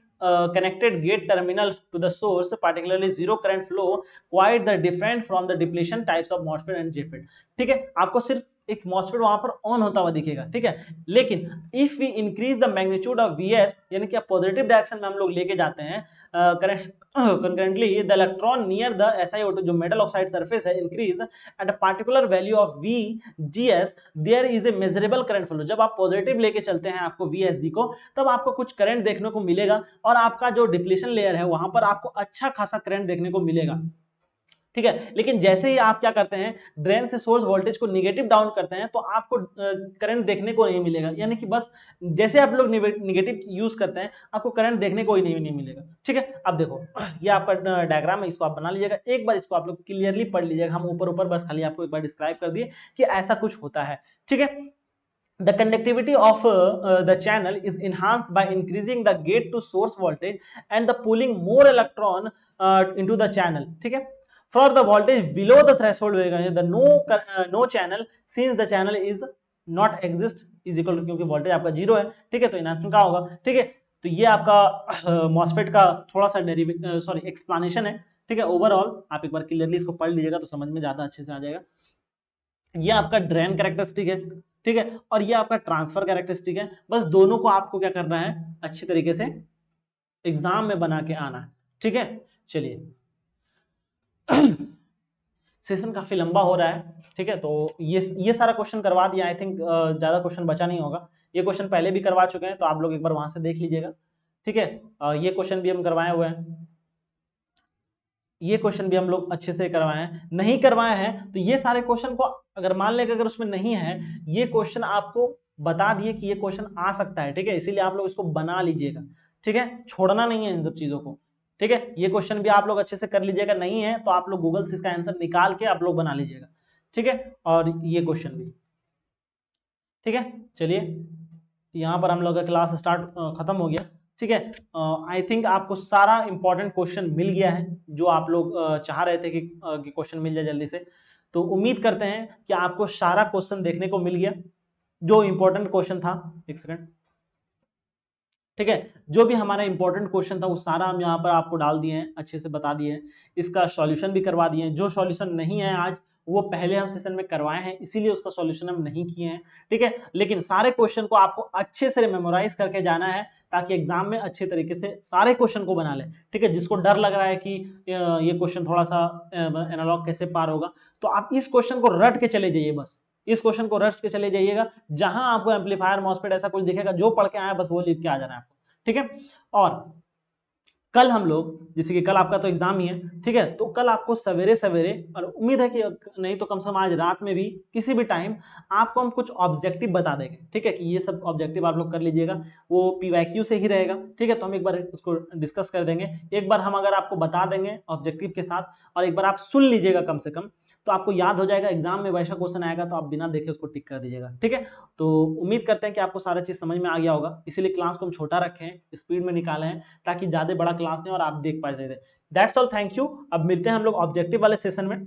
connected gate terminal to the source, particularly zero current flow, quite the different from the depletion types of MOSFET and JFET। ठीक है, आपको सिर्फ एक MOSFET वहां पर on होता हुआ दिखेगा। ठीक है, लेकिन if we increase the magnitude of VS, यानी कि पॉजिटिव डायरेक्शन में हम लोग लेके जाते हैं, concurrently the electron near the SiO2 जो मेटल ऑक्साइड सरफेस है increase at a particular value of VGS there is a measurable current flow। जब आप पॉजिटिव लेके चलते हैं आपको VSG को, तब आपको कुछ करंट देखने को मिलेगा और आपका जो डिप्लीशन लेयर है वहां पर आपको अच्छा खासा करंट देखने को मिलेगा। ठीक है, लेकिन जैसे ही आप क्या करते हैं, ड्रेन से सोर्स वोल्टेज को निगेटिव डाउन करते हैं तो आपको करंट देखने को नहीं मिलेगा, यानी कि बस जैसे आप लोग निगेटिव यूज करते हैं आपको करंट देखने को ही नहीं मिलेगा। ठीक है, अब देखो ये आपका डायग्राम है, इसको आप बना लीजिएगा, एक बार इसको आप लोग क्लियरली पढ़ लीजिएगा, हम ऊपर ऊपर बस खाली आपको एक बार डिस्क्राइब कर दिए कि ऐसा कुछ होता है। ठीक है, the conductivity of the channel is enhanced by increasing the gate to source voltage and the pulling more electron into the channel। ठीक है, for the voltage below the threshold the no channel since the channel is not exist is equal to, क्योंकि voltage आपका zero है। ठीक है, तो enhancement क्या होगा, ठीक है, तो ये आपका मॉसफेट का थोड़ा सा एक्सप्लेनेशन है, ठीक है। ओवरऑल आप एक बार क्लियरली इसको पढ़ लीजिएगा तो समझ में ज्यादा अच्छे से आ जाएगा। ये आपका ड्रेन कैरेक्टरिस्टिक है, ठीक है, और ये आपका ट्रांसफर कैरेक्टरिस्टिक है। बस दोनों को आपको क्या करना है, अच्छी तरीके से एग्जाम में बना के आना है, ठीक है। चलिए सेशन काफी लंबा हो रहा है, ठीक है, तो ये सारा क्वेश्चन करवा दिया। आई थिंक ज्यादा क्वेश्चन बचा नहीं होगा। ये क्वेश्चन पहले भी करवा चुके हैं, तो आप लोग एक बार वहां से देख लीजिएगा, ठीक है। ये क्वेश्चन भी हम करवाए हुए हैं, ये क्वेश्चन भी हम लोग अच्छे से करवाए हैं। नहीं करवाए हैं तो ये सारे क्वेश्चन को अगर मान लें कि अगर उसमें नहीं है, ये क्वेश्चन आपको बता दिए कि ये क्वेश्चन आ सकता है, ठीक है, इसीलिए आप लोग इसको बना लीजिएगा, ठीक है, छोड़ना नहीं है इन सब चीजों को, ठीक है। ये क्वेश्चन भी आप लोग अच्छे से कर लीजिएगा, नहीं है तो आप लोग गूगल से इसका आंसर निकाल के आप लोग बना लीजिएगा, ठीक है। और ये क्वेश्चन भी, ठीक है। चलिए यहाँ पर हम लोग का क्लास स्टार्ट खत्म हो गया, ठीक है। आई थिंक आपको सारा इंपॉर्टेंट क्वेश्चन मिल गया है जो आप लोग चाह रहे थे कि क्वेश्चन मिल जाए जल्दी से। तो उम्मीद करते हैं कि आपको सारा क्वेश्चन देखने को मिल गया जो इंपॉर्टेंट क्वेश्चन था। एक सेकंड, ठीक है, जो भी हमारा इंपॉर्टेंट क्वेश्चन था वो सारा हम यहाँ पर आपको डाल दिए हैं, अच्छे से बता दिए हैं, इसका सॉल्यूशन भी करवा दिए हैं। जो सॉल्यूशन नहीं है आज वो पहले हम सेशन में करवाए हैं, इसीलिए उसका सॉल्यूशन हम नहीं किए हैं, ठीक है। लेकिन सारे क्वेश्चन को आपको अच्छे से मेमोराइज करके जाना है ताकि एग्जाम में अच्छे तरीके से सारे क्वेश्चन को बना ले, ठीक है। जिसको डर लग रहा है कि ये क्वेश्चन थोड़ा सा एनालॉग कैसे पार होगा, तो आप इस क्वेश्चन को रट के चले जाइए, बस इस क्वेश्चन को रट के चले जाइएगा। जहां आपको एम्पलीफायर मॉसफेट ऐसा कुछ दिखेगा, जो पढ़ के आए बस वो लिख के आ जाना है आपको, ठीक है। और कल हम लोग, जैसे कि कल आपका तो एग्जाम ही है, ठीक है, तो कल आपको सवेरे सवेरे, और उम्मीद है कि नहीं तो कम से कम आज रात में भी किसी भी टाइम आपको हम कुछ ऑब्जेक्टिव बता देंगे, ठीक है, कि ये सब ऑब्जेक्टिव आप लोग कर लीजिएगा। वो पीवाईक्यू से ही रहेगा, ठीक है, तो हम एक बार उसको डिस्कस कर देंगे। एक बार हम अगर आपको बता देंगे ऑब्जेक्टिव के साथ और एक बार आप सुन लीजिएगा कम से कम, तो आपको याद हो जाएगा। एग्जाम में वैसा क्वेश्चन आएगा तो आप बिना देखे उसको टिक कर दीजिएगा, ठीक है। तो उम्मीद करते हैं कि आपको सारा चीज समझ में आ गया होगा, इसीलिए क्लास को हम छोटा रखे हैं, स्पीड में निकाले हैं ताकि ज्यादा बड़ा क्लास नहीं और आप देख पाए। That's all, thank you. अब मिलते हैं हम लोग ऑब्जेक्टिव वाले सेशन में।